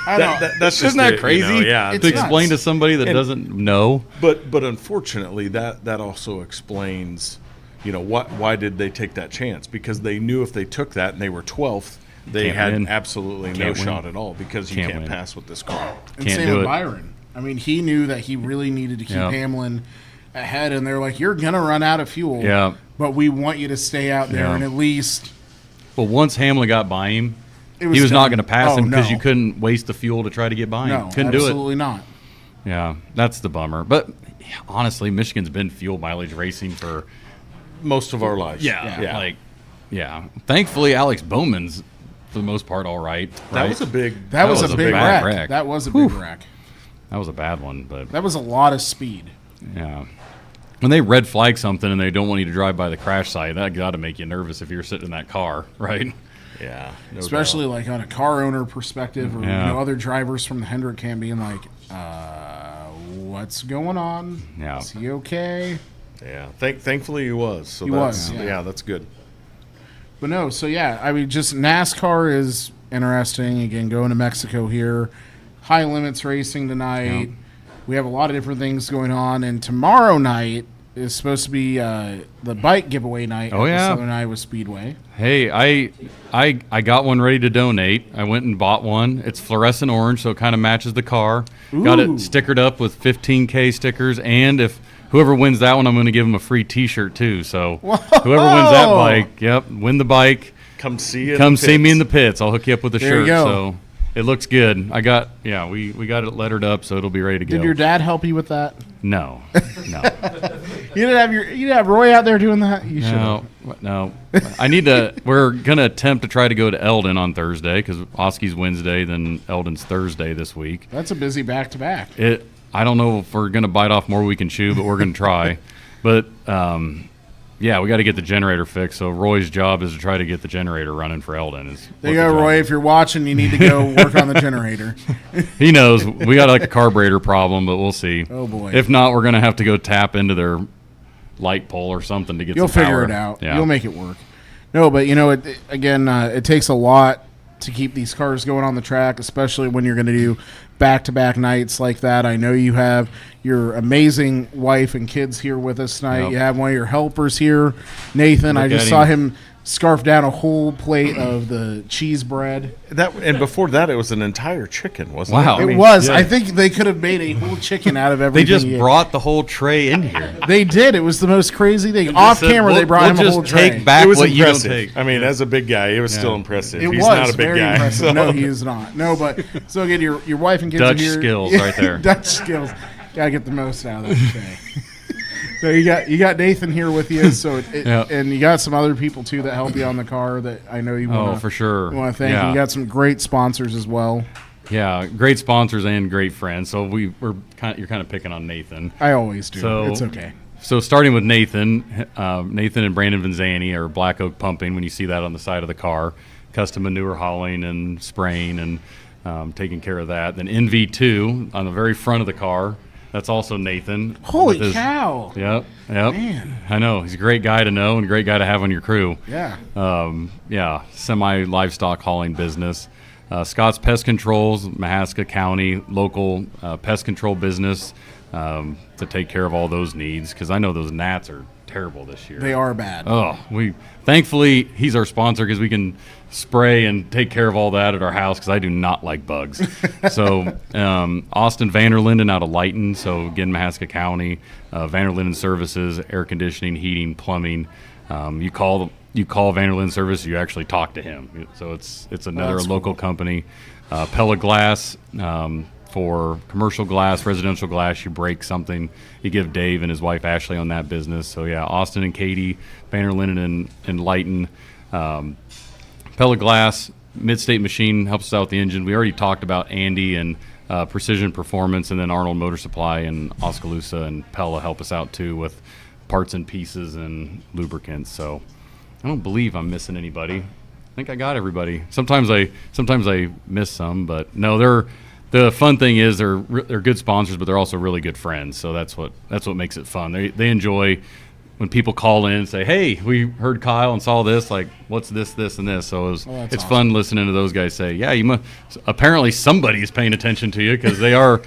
I know. That's Isn't just that it, crazy? You know? Yeah. It's To explain nuts. to somebody that And- doesn't know. But unfortunately, that also explains, you know, why did they take that chance? Because they knew if they took that and they were 12th, they Can't had win. absolutely no Can't win. shot at all, because you Can't can't win. pass with this car. And Can't same do with it. Byron. I mean, he knew that he really needed to keep Yeah. Hamlin ahead, and they're like, "You're gonna run out of fuel, Yeah. but we want you to stay out there Yeah. and at least." But once Hamlin got by him, It he was not done. going to pass Oh, him because no. you couldn't waste the fuel to try to get by him. No, Couldn't do it. absolutely not. Yeah, that's the bummer. But honestly, Michigan's been fuel mileage racing for Most of our lives. yeah. Thankfully, Alex Bowman's for the most part all right. That right? was a big. That was a big bad wreck. wreck. That was a big wreck. That was a bad one, but That was a lot of speed. yeah. When they red flag something and they don't want you to drive by the crash site, that got to make you nervous if you're sitting in that car, right? Yeah. no Especially doubt. like on a car owner perspective, or Yeah. you know, other drivers from the Hendrick camp being like, "What's going on? Yeah. Is he okay?" Yeah. Thankfully he was. So He that's, was, yeah. yeah, that's good. But no, so yeah, I mean, just NASCAR is interesting. Again, going to Mexico here, high limits racing tonight. We have a lot of different things going on, and tomorrow night is supposed to be the bike giveaway night Oh, at yeah. the Southern Iowa Speedway. Hey, I got one ready to donate. I went and bought one. It's fluorescent orange, so it kind of matches the car. Got Ooh. it stickered up with 15K stickers, and if whoever wins that one, I'm going to give them a free T-shirt too. So whoever wins that bike, win the bike. Come see you. Come see me in the pits. I'll hook you up with a There you shirt. go. So it looks good. We got it lettered up, so it'll be ready to go. Did your dad help you with that? No. You didn't have Roy out there doing that. You should have. No. I need to. We're gonna attempt to try to go to Eldon on Thursday because Oski's Wednesday, then Eldon's Thursday this week. That's a busy back to back. I don't know if we're gonna bite off more we can chew, but we're gonna try. But yeah, we got to get the generator fixed. So Roy's job is to try to get the generator running for Eldon. There you go, Roy. If you're watching, you need to go work on the generator. He knows we got like a carburetor problem, but we'll see. Oh, boy. If not, we're gonna have to go tap into their light pole or something to get. You'll some figure power. it out. Yeah. You'll make it work. No, but you know, it takes a lot to keep these cars going on the track, especially when you're going to do back-to-back nights like that. I know you have your amazing wife and kids here with us tonight. Yep. You have one of your helpers here, Nathan. I Look just at saw him. him scarf down a whole plate of the cheese bread. And before that, it was an entire chicken, wasn't Wow. it? It was. I think they could have made a whole chicken out of They everything. just he ate. brought the whole tray in here. They did. It was the most crazy thing. Off said, camera, they "We'll- brought we'll him a whole just tray. take back It was what you don't impressive. take." I mean, as a big guy, it was still impressive. It He's was not a big very guy. impressive. so- No, he is not. No, but so again, your wife and kids Dutch are here. skills right there. Dutch skills. Gotta get the most out of that tray. So you got Nathan here with you. So Yep. and you got some other people too that help you on the car that I know you want. For sure. You want to thank. Yeah. And you got some great sponsors as well. Yeah, great sponsors and great friends. So you're kind of picking on Nathan. I always do. So It's okay. So starting with Nathan and Brandon Vanzani are Black Oak Pumping. When you see that on the side of the car, custom manure hauling and spraying and taking care of that. Then NV2 on the very front of the car. That's also Nathan. Holy with his- cow! Yep. Man. I know. He's a great guy to know and a great guy to have on your crew. Yeah. Semi-livestock hauling business. Scott's Pest Controls, Mahaska County, local pest control business to take care of all those needs, because I know those gnats are terrible this year. They are bad. Oh, thankfully he's our sponsor because we can spray and take care of all that at our house, because I do not like bugs. So Austin Vanderlinden out of Lighton, so again Mahaska County, Vanderlinden Services, air conditioning, heating, plumbing. You call Vanderlinden Service, you actually talk to him. So it's another That's local company. Pella Glass. For commercial glass, residential glass, you break something, you give Dave and his wife Ashley on that business. So yeah, Austin and Katie, Vanderlinden and Lighton. Pella Glass, Midstate Machine helps us out with the engine. We already talked about Andy and Precision Performance, and then Arnold Motor Supply and Oskaloosa and Pella help us out too with parts and pieces and lubricants. So I don't believe I'm missing anybody. I think I got everybody. Sometimes I miss some, but no, the fun thing is they're good sponsors, but they're also really good friends. So that's what makes it fun. They enjoy when people call in and say, "Hey, we heard Kyle and saw this. Like, what's this, and this?" So it's awesome. fun listening to those guys say, "Yeah, you must." Apparently, somebody's paying attention to you, because they are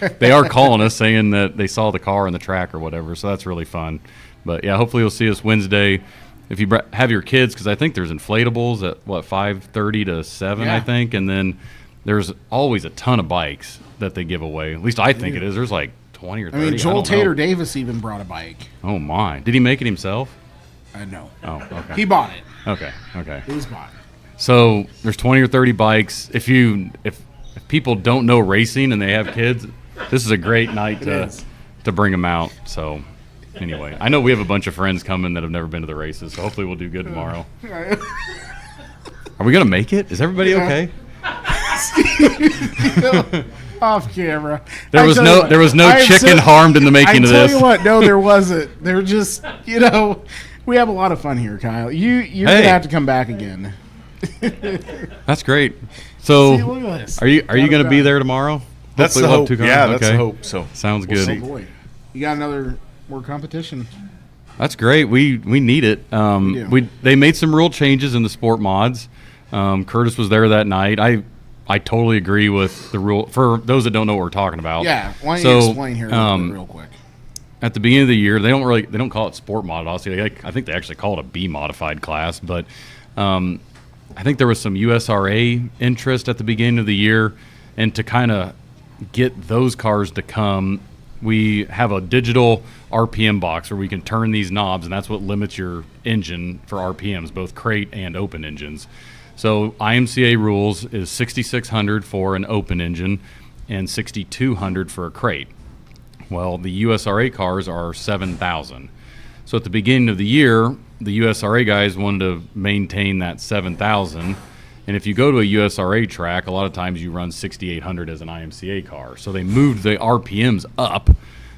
calling us saying that they saw the car on the track or whatever. So that's really fun. But yeah, hopefully you'll see us Wednesday. If you have your kids, because I think there's inflatables at 5:30 to 7, Yeah. I think, and then there's always a ton of bikes that they give away. At least I think it is. There's like 20 or 30. I mean, Joel don't know. Tater Davis even brought a bike. Oh my! Did he make it himself? No. Oh, okay. He bought it. Okay. He was bought it. So there's 20 or 30 bikes. If people don't know racing and they have kids, this is a great night to bring them out. So anyway, I know we have a bunch of friends coming that have never been to the races, so hopefully we'll do good tomorrow. Are we gonna make it? Is everybody okay? Off camera. There was no chicken harmed in the making of I this. tell you what, no, there wasn't. They're just, we have a lot of fun here, Kyle. You're Hey. gonna have to come back again. That's great. So See, look at this. are you Got it gonna be done. there tomorrow? That's Hopefully the we'll have hope. two cars. Yeah, that's Okay. the hope. So Sounds we'll good. see. Oh boy, you got more competition. That's great. We need it. do. They made some rule changes in the sport mods. Curtis was there that night. I totally agree with the rule. For those that don't know what we're talking about. Yeah, why don't you explain here real quick? At the beginning of the year, they don't call it sport mod. Obviously, I think they actually call it a B modified class. But I think there was some USRA interest at the beginning of the year, and to kind of get those cars to come, we have a digital RPM box where we can turn these knobs, and that's what limits your engine for RPMs, both crate and open engines. So IMCA rules is 6,600 for an open engine and 6,200 for a crate. Well, the USRA cars are 7,000. So at the beginning of the year, the USRA guys wanted to maintain that 7,000. And if you go to a USRA track, a lot of times you run 6,800 as an IMCA car. So they moved the RPMs up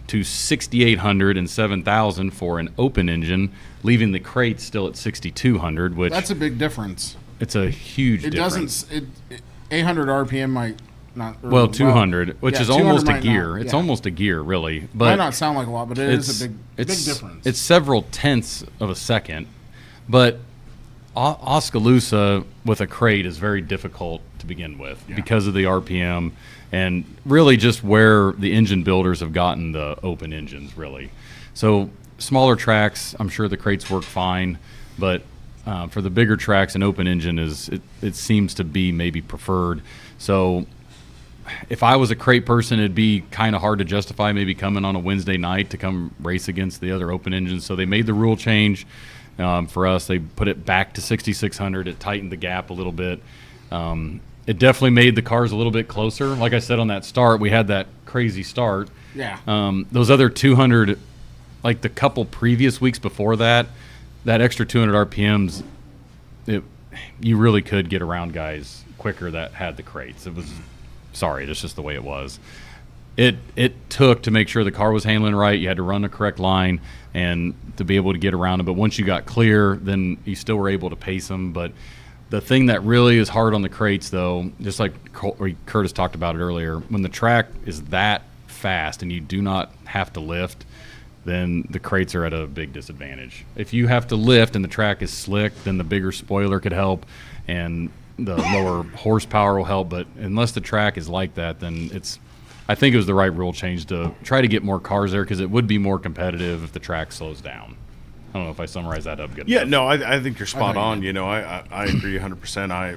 to 6,800 and 7,000 for an open engine, leaving the crate still at 6,200, which That's a big difference. it's a huge It difference. doesn't. 800 RPM might not. or, Well, 200, which yeah, is 200 almost a might gear. not, It's yeah. almost a gear, really. Might But not sound like a lot, but it is a big difference. It's several tenths of a second. But Oskaloosa with a crate is very difficult to begin with because of the RPM and really just where the engine builders have gotten the open engines, really. So smaller tracks, I'm sure the crates work fine, but For the bigger tracks, an open engine it seems to be maybe preferred. So if I was a crate person, it'd be kind of hard to justify maybe coming on a Wednesday night to come race against the other open engines. So they made the rule change for us. They put it back to 6,600. It tightened the gap a little bit. It definitely made the cars a little bit closer. Like I said on that start, we had that crazy start. Yeah. Those other 200, like the couple previous weeks before that extra 200 RPMs, you really could get around guys quicker that had the crates. That's just the way it was. It took to make sure the car was handling right. You had to run the correct line and to be able to get around them. But once you got clear, then you still were able to pace them. But the thing that really is hard on the crates, though, just like Curtis talked about it earlier, when the track is that fast and you do not have to lift, then the crates are at a big disadvantage. If you have to lift and the track is slick, then the bigger spoiler could help and the lower horsepower will help. But unless the track is like that, then I think it was the right rule change to try to get more cars there because it would be more competitive if the track slows down. I don't know if I summarized that up good. Yeah, no, I think you're spot on. You know, I agree 100%. I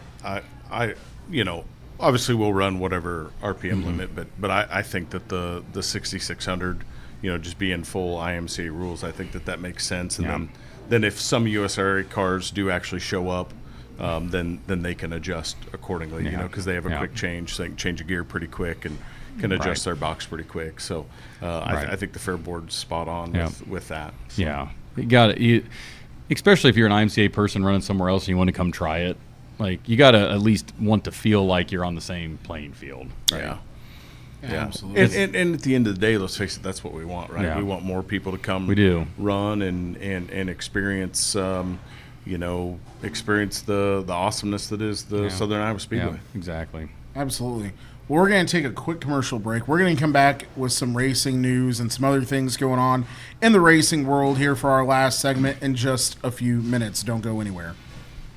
obviously we'll run whatever RPM limit, but I think that the 6,600, just being full IMCA rules, I think that makes sense. And then if some USRA cars do actually show up, then they can adjust accordingly, because they have a quick change. So they can change a gear pretty quick and can adjust their box pretty quick. So I think the Fair Board's spot on with that. So. Yeah. You got it. Especially if you're an IMCA person running somewhere else and you want to come try it, like you got to at least want to feel like you're on the same playing field. Right? Yeah, absolutely. And at the end of the day, let's face it, that's what we want, right? Yeah. We want more people to come. We do run and experience, experience the awesomeness that is the Southern Iowa Speedway. Yeah, exactly. Absolutely. Well, we're going to take a quick commercial break. We're going to come back with some racing news and some other things going on in the racing world here for our last segment in just a few minutes. Don't go anywhere.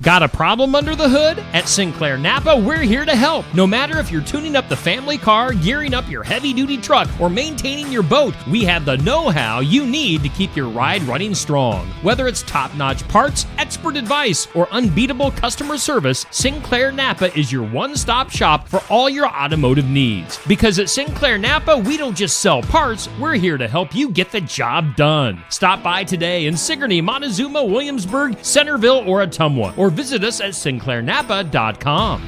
Got a problem under the hood? At Sinclair Napa, we're here to help. No matter if you're tuning up the family car, gearing up your heavy-duty truck, or maintaining your boat, we have the know-how you need to keep your ride running strong. Whether it's top-notch parts, expert advice, or unbeatable customer service, Sinclair Napa is your one-stop shop for all your automotive needs. Because at Sinclair Napa, we don't just sell parts, we're here to help you get the job done. Stop by today in Sigourney, Montezuma, Williamsburg, Centerville, or Ottumwa, or visit us at sinclairnapa.com.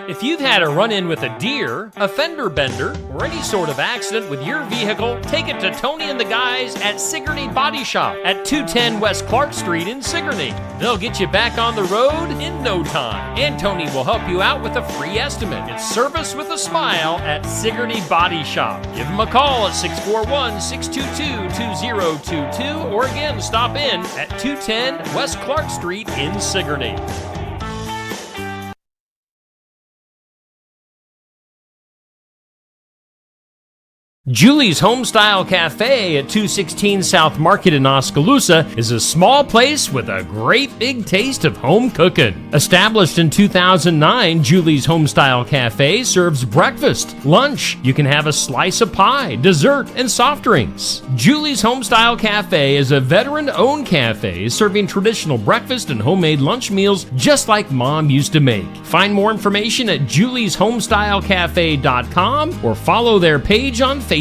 If you've had a run-in with a deer, a fender bender, or any sort of accident with your vehicle, take it to Tony and the guys at Sigourney Body Shop at 210 West Clark Street in Sigourney. They'll get you back on the road in no time, and Tony will help you out with a free estimate. It's service with a smile at Sigourney Body Shop. Give them a call at 641-622-2022, or again, stop in at 210 West Clark Street in Sigourney. Julie's Homestyle Cafe at 216 South Market in Oskaloosa is a small place with a great big taste of home cooking. Established in 2009, Julie's Homestyle Cafe serves breakfast, lunch. You can have a slice of pie, dessert, and soft drinks. Julie's Homestyle Cafe is a veteran-owned cafe serving traditional breakfast and homemade lunch meals just like Mom used to make. Find more information at julieshomestylcafe.com or follow their page on Facebook.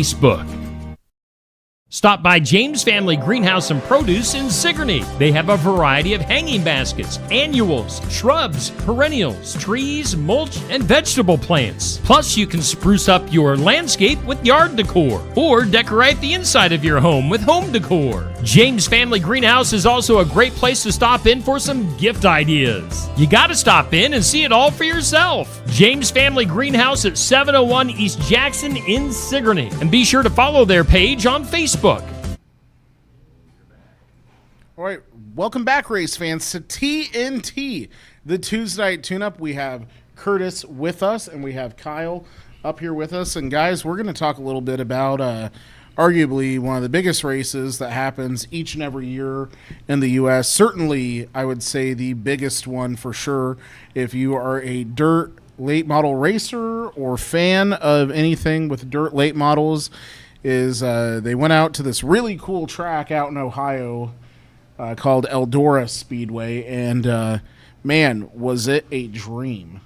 Stop by James Family Greenhouse and Produce in Sigourney. They have a variety of hanging baskets, annuals, shrubs, perennials, trees, mulch, and vegetable plants. Plus, you can spruce up your landscape with yard decor or decorate the inside of your home with home decor. James Family Greenhouse is also a great place to stop in for some gift ideas. You gotta stop in and see it all for yourself. James Family Greenhouse at 701 East Jackson in Sigourney. And be sure to follow their page on Facebook. All right, welcome back, race fans, to TNT, the Tuesday Night Tune-Up. We have Curtis with us, and we have Kyle up here with us. And, guys, we're going to talk a little bit about arguably one of the biggest races that happens each and every year in the U.S. Certainly, I would say the biggest one for sure. If you are a dirt late model racer or fan of anything with dirt late models, is they went out to this really cool track out in Ohio called Eldora Speedway, and man, was it a dream.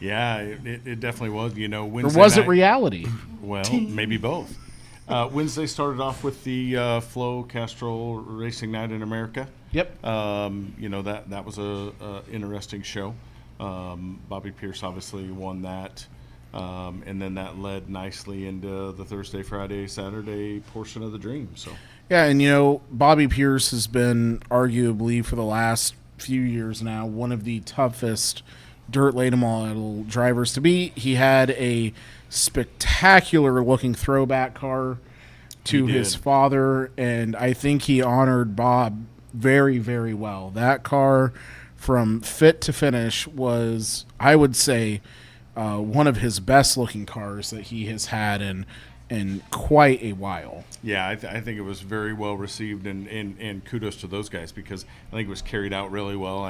Yeah, it definitely was. You know, Or Wednesday was it night- reality? Well, maybe both. Wednesday started off with the Flo Castrol Racing Night in America. Yep. You know, that was a interesting show. Bobby Pierce obviously won that. And then that led nicely into the Thursday, Friday, Saturday portion of the Dream. So Yeah, and you know, Bobby Pierce has been arguably for the last few years now one of the toughest dirt late model drivers to beat. He had a spectacular looking throwback car to He his did. father, and I think he honored Bob very, very well. That car from fit to finish was, I would say, one of his best looking cars that he has had in quite a while. yeah, I think it was very well received, and kudos to those guys because I think it was carried out really well.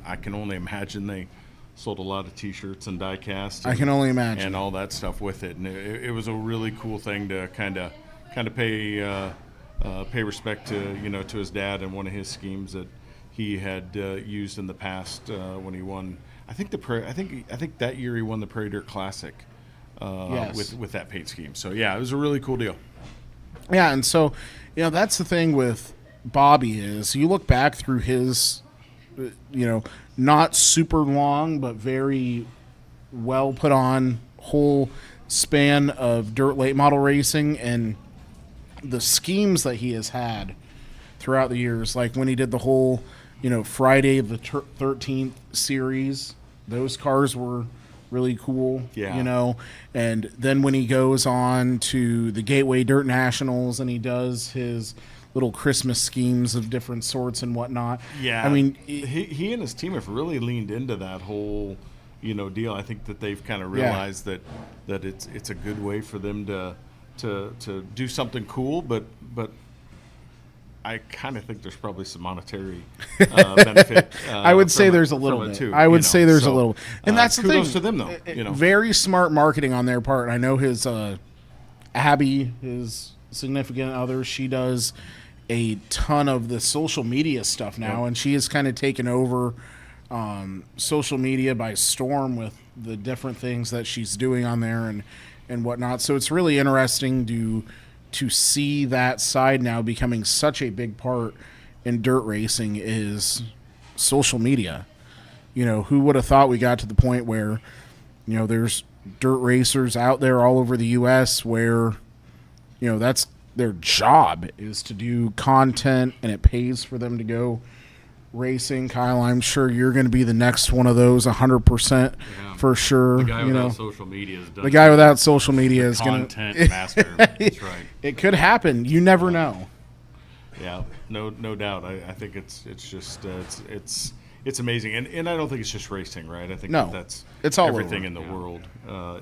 I can only imagine they sold a lot of T-shirts and die-cast. I can only imagine. and all that stuff with it. And it was a really cool thing to kind of pay respect to to his dad and one of his schemes that he had used in the past when he won. I think that year he won the Prairie Dirt Classic Yes. with that paint scheme. So yeah, it was a really cool deal. Yeah, and so, that's the thing with Bobby is you look back through his, not super long but very well put on whole span of dirt late model racing and the schemes that he has had throughout the years, like when he did the whole, Friday the 13th series, those cars were really cool, Yeah. And then when he goes on to the Gateway Dirt Nationals and he does his little Christmas schemes of different sorts and whatnot. Yeah, I mean, he and his team have really leaned into that whole, deal. I think that they've kind of realized that it's a good way for them to do something cool, but I kind of think there's probably some monetary benefit. I would say from there's a it- little from it bit. too, I would say there's a So, little, and that's the thing. kudos to them though. Very smart marketing on their part. I know his Abby, his significant other, she does a ton of the social media stuff now, and she has kind of taken over social media by storm with the different things that she's doing on there and whatnot. So it's really interesting to see that side now becoming such a big part in dirt racing is social media. Who would have thought we got to the point where, there's dirt racers out there all over the U.S. where, that's their job is to do content and it pays for them to go racing. Kyle, I'm sure you're going to be the next one of those 100% for sure. The guy without social media is done. The guy without social media is going to. Content master. That's right. It could happen. You never know. Yeah, no doubt. I think it's just it's amazing, and I don't think it's just racing, right? I think No, that's it's all everything over. in the world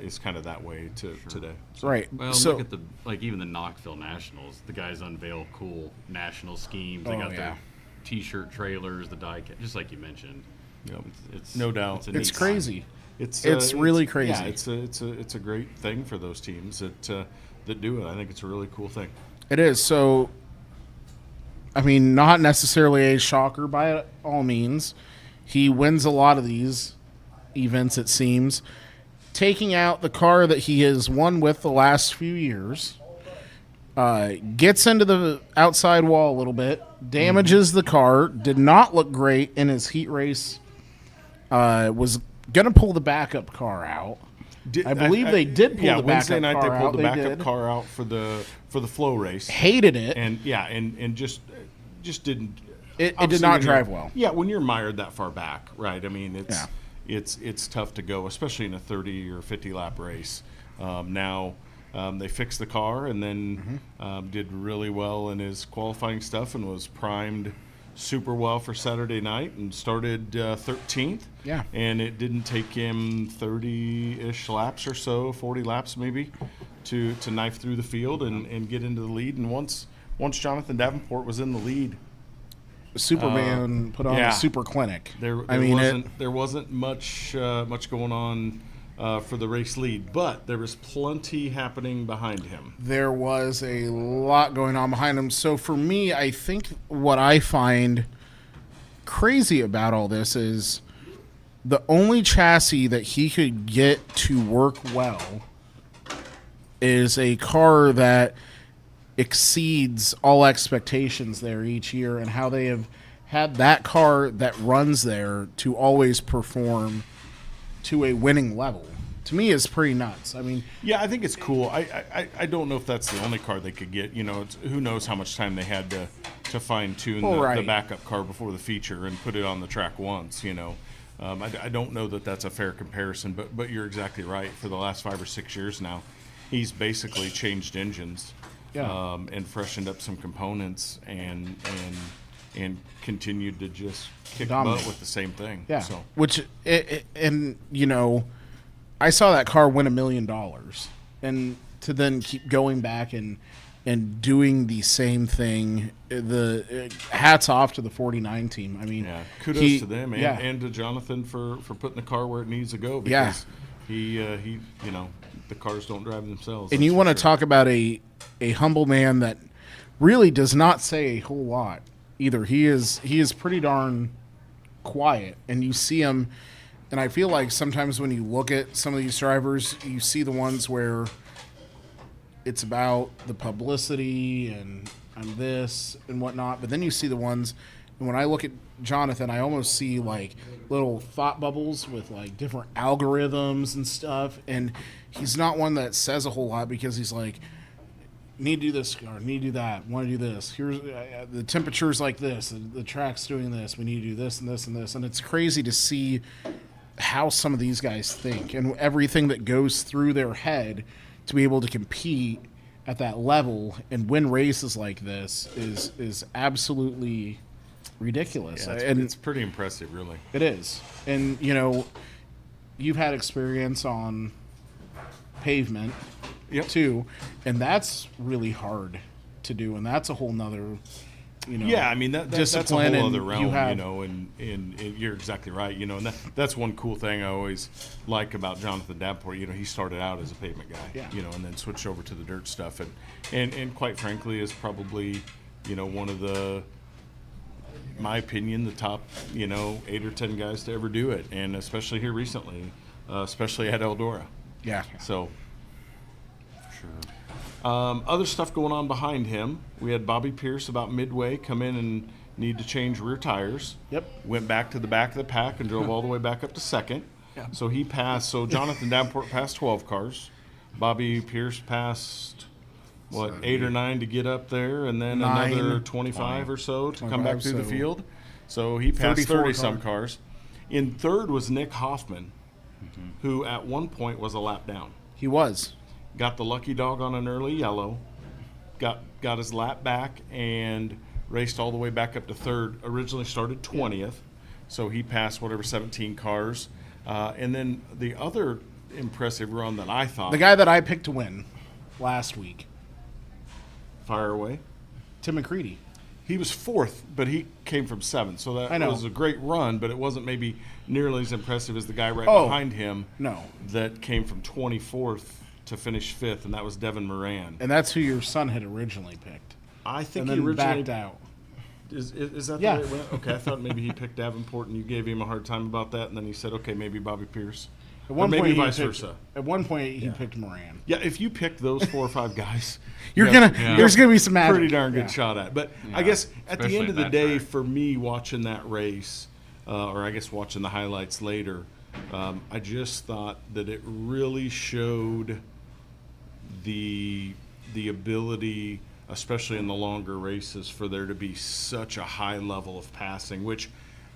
is kind of that way today. So, Right. Well, so, look at even the Knoxville Nationals. The guys unveil cool national schemes. They Oh, got yeah. their T-shirt trailers, the die cut, just like you mentioned. Yep. It's No doubt. a it's neat crazy. It's really crazy. Yeah, it's a great thing for those teams that do it. I think it's a really cool thing. It is. So, I mean, not necessarily a shocker by all means. He wins a lot of these events, it seems. Taking out the car that he has won with the last few years, gets into the outside wall a little bit, damages the car, did not look great in his heat race, was going to pull the backup car out. I believe they did pull the Wednesday backup night car they pulled out. the They backup did. car out for the flow race, Hated it. and just didn't. It did obviously not when you're- drive well. Yeah, when you're mired that far back, right? I mean, Yeah. it's tough to go, especially in a 30 or 50 lap race. Now they fixed the car and then did really well in his qualifying stuff and was primed super well for Saturday night and started 13th. Yeah. And it didn't take him 30-ish laps or so, 40 laps maybe, to knife through the field and get into the lead. And once Jonathan Davenport was in the lead, Superman put on yeah. a super clinic. there I mean, wasn't much going on for the race lead, but there was plenty happening behind him. There was a lot going on behind him. So for me, I think what I find crazy about all this is the only chassis that he could get to work well is a car that exceeds all expectations there each year, and how they have had that car that runs there to always perform to a winning level. To me, is pretty nuts. I mean, Yeah, I think it's cool. I don't know if that's the only car they could get. You know, who knows how much time they had to fine tune Well, the right. backup car before the feature and put it on the track once. You know, I don't know that that's a fair comparison, but you're exactly right. For the last 5 or 6 years now, he's basically changed engines, Yeah. and freshened up some components, and continued to just kick Dominate. butt with the same thing. yeah. So Which, and you know, I saw that car win $1 million, and to then keep going back and doing the same thing. Hats off to the 49 team. I mean, yeah, kudos to them, and, yeah. and to Jonathan for putting the car where it needs to go, Yeah. because he you know, the cars don't drive themselves. And that's you for want to sure. talk about a humble man that really does not say a whole lot either. He is pretty darn quiet, and you see him. And I feel like sometimes when you look at some of these drivers, you see the ones where it's about the publicity and I'm this and whatnot. But then you see the ones, and when I look at Jonathan, I almost see like little thought bubbles with like different algorithms and stuff. And he's not one that says a whole lot, because he's like, need to do this or need to do that, want to do this. Here's the temperature's like this, the track's doing this, we need to do this and this and this. And it's crazy to see how some of these guys think and everything that goes through their head to be able to compete at that level and win races like this is absolutely ridiculous. Yeah, And it's pretty impressive, really. it is. And you know, you've had experience on pavement Yep. too, and that's really hard to do, and that's a whole nother, you know, Yeah, I mean that's a discipline. whole and other realm, you have, you know, and you're exactly right, you know, and that's one cool thing I always like about Jonathan Davenport. You know, he started out as a pavement guy, Yeah. you know, and then switched over to the dirt stuff, and quite frankly is probably, you know, one of the, in my opinion, the top, you know, 8 or 10 guys to ever do it, and especially here recently, especially at Eldora. yeah. So, other stuff going on behind him. We had Bobby Pierce about midway come in and need to change rear tires. Yep. Went back to the back of the pack and drove all the way back up to second. Yeah. So he passed. So Jonathan Davenport passed 12 cars. Bobby Pierce passed, 8 or 9 to get up there, and then 9, another 25 or so to come back 25, through the so field. So he passed 34 30-some cars. In third was Nick Hoffman, who at one point was a lap down. He was. Got the lucky dog on an early yellow, got his lap back, and raced all the way back up to third. Originally started 20th, so he passed 17 cars. And then the other impressive run that I thought, The guy that I picked to win last week, fire away, Tim McCready. he was fourth, but he came from seventh, so I that know. was a great run, but it wasn't maybe nearly as impressive as the guy right Oh, behind him no. that came from 24th to finish fifth, and that was Devin Moran. And that's who your son had originally picked. I think And he then originally backed out. Is that Yeah. the way it went? Okay, I thought maybe he picked Davenport and you gave him a hard time about that, and then he said, okay, maybe Bobby Pierce. At Or one maybe point, vice he picked, versa. At one point, he picked Moran. Yeah, if you pick those 4 or 5 guys, You're you gonna. have- Yeah. There's gonna be some magic. pretty darn good Yeah. shot at. But I Yeah, guess at the especially end of the that day, track. for me, watching that race, or I guess watching the highlights later, I just thought that it really showed the ability, especially in the longer races, for there to be such a high level of passing, which,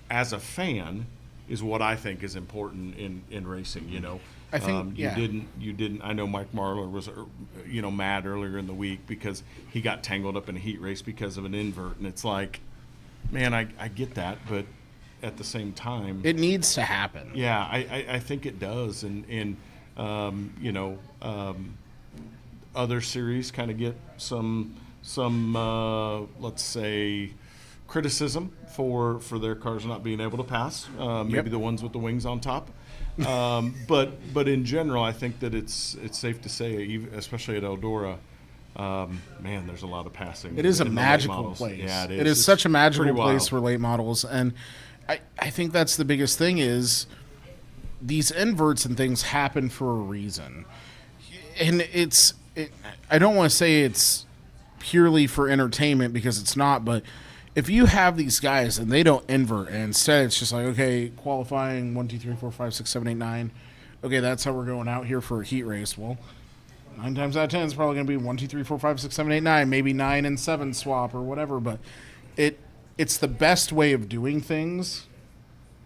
as a fan, is what I think is important in racing. You know, I think, yeah. you didn't. I know Mike Marlar was, mad earlier in the week because he got tangled up in a heat race because of an invert, and it's like, man, I get that, but at the same time, It needs to happen. yeah, I think it does, and other series kind of get some let's say criticism for their cars not being able to pass. Maybe the ones with the wings on top. But in general, I think that it's safe to say, especially at Eldora, man, there's a lot of passing. It is a in the late magical models. place. Yeah, it is. It is It's such a magical pretty place wild. for late models, and I think that's the biggest thing is these inverts and things happen for a reason, and I don't want to say it's purely for entertainment because it's not, but if you have these guys and they don't invert, and instead it's just like, okay, qualifying 1, 2, 3, 4, 5, 6, 7, 8, 9. Okay, that's how we're going out here for a heat race. Well, 9 times out of 10 is probably going to be 1, 2, 3, 4, 5, 6, 7, 8, 9, maybe 9 and 7 swap or whatever. But it's the best way of doing things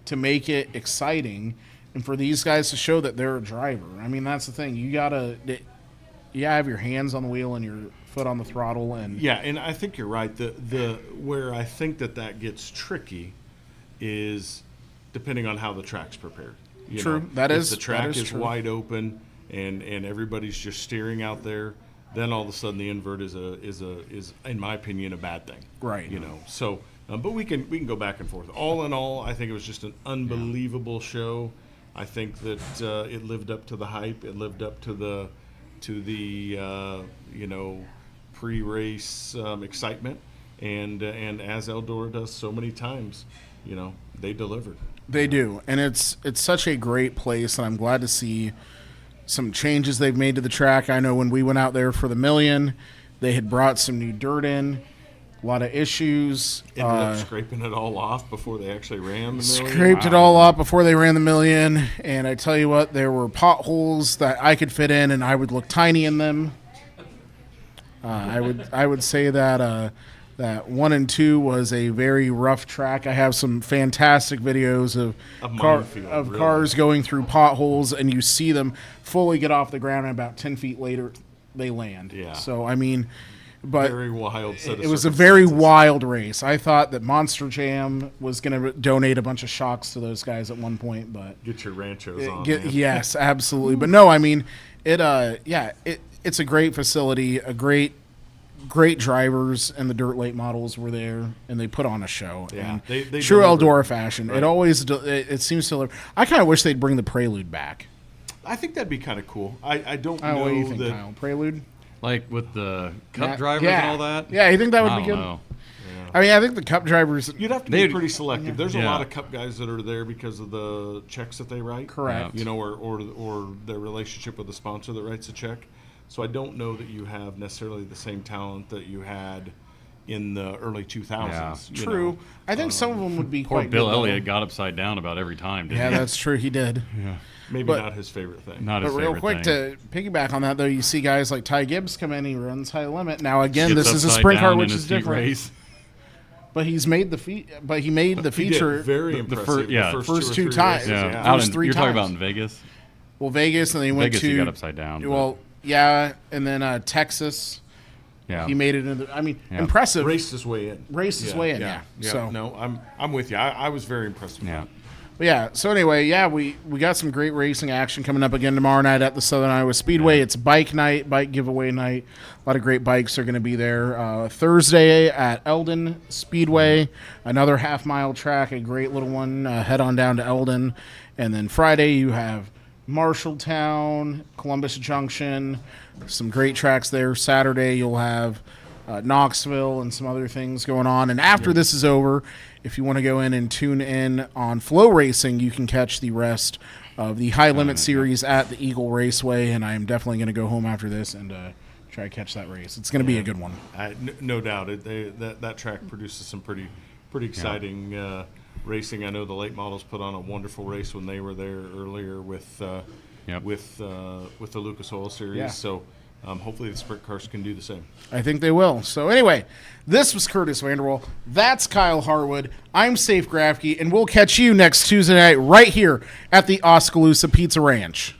to make it exciting, and for these guys to show that they're a driver. I mean, that's the thing. You gotta have your hands on the wheel and your foot on the throttle, and Yeah, and I think you're right. The where I think that gets tricky is depending on how the track's prepared. True. That if is- the track that is is true. wide open and everybody's just steering out there, then all of a sudden the invert is in my opinion a bad thing. Right. So but we can go back and forth. All in all, I think it was just an unbelievable show. I think that it lived up to the hype. It lived up to the pre-race excitement, and as Eldora does so many times, they delivered. they do. And it's such a great place, and I'm glad to see some changes they've made to the track. I know when we went out there for the Million, they had brought some new dirt in, a lot of issues. Ended up scraping it all off before they actually ran the Million. Scraped it all up before they ran the Million, and I tell you what, there were potholes that I could fit in, and I would look tiny in them. I would say that that 1 and 2 was a very rough track. I have some fantastic videos of minefield, really. cars going through potholes, and you see them fully get off the ground, and about 10 feet later, they land. Yeah. So I mean, but Very wild set of it was a very circumstances. wild race. I thought that Monster Jam was going to donate a bunch of shocks to those guys at one point, but Get your ranchos on. man. yes, absolutely. But no, I mean, it's a great facility, a great drivers, and the dirt late models were there, and they put on a show. Yeah, And they true delivered. Eldora fashion. Right. It always it seems to. I kind of wish they'd bring the Prelude back. I think that'd be kind of cool. I don't What do you know think, that. Kyle? Prelude? Like with the cup Yeah. drivers Yeah. and all that. Yeah, you think that would I be don't good? know. I mean, I think the Cup drivers. You'd have to They'd- be pretty selective. There's a Yeah. lot of Cup guys that are there because of the checks that they write. Correct. Or their relationship with the sponsor that writes the check. So I don't know that you have necessarily the same talent that you had in the early 2000s. you True. know. I think some of them would be Poor quite Bill good, though. Elliott got upside down about every time, didn't Yeah, he? that's true. He did. Maybe but- not his favorite thing. Not his But real favorite quick, thing. to piggyback on that, though, you see guys like Ty Gibbs come in. He runs high limit. Now, again, Gets this is a upside sprint car, down which in is his heat different. race. But he made the He did. feature. Very the impressive. fir- yeah, the first or two three times. races, Yeah, Yeah. out First in, three you're talking times. about in Vegas. Well, Vegas, and then he went Vegas, to he got upside down. but- Well, yeah, and then Texas. yeah, He made it into. I mean, Yeah. impressive. Raced his way in. Raced his way in, yeah. So- no, I'm with you. I was very impressed with yeah. him. But yeah. So anyway, yeah, we got some great racing action coming up again tomorrow night at the Southern Iowa Speedway. It's bike night, bike giveaway night. A lot of great bikes are going to be there. Thursday at Eldon Speedway, another half-mile track, a great little one. Head on down to Eldon, and then Friday you have Marshalltown, Columbus Junction, some great tracks there. Saturday you'll have Knoxville and some other things going on. And after this is over, if you want to go in and tune in on Flow Racing, you can catch the rest of the High Limit Series at the Eagle Raceway. And I am definitely going to go home after this and try to catch that race. It's going to be a good one. No doubt. That track produces some pretty exciting racing. I know the late models put on a wonderful race when they were there earlier with the Lucas Oil Series. Yeah. So hopefully the sprint cars can do the same. I think they will. So anyway, this was Curtis Vanderwall. That's Kyle Harwood. I'm Safe Grafke, and we'll catch you next Tuesday night right here at the Oskaloosa Pizza Ranch.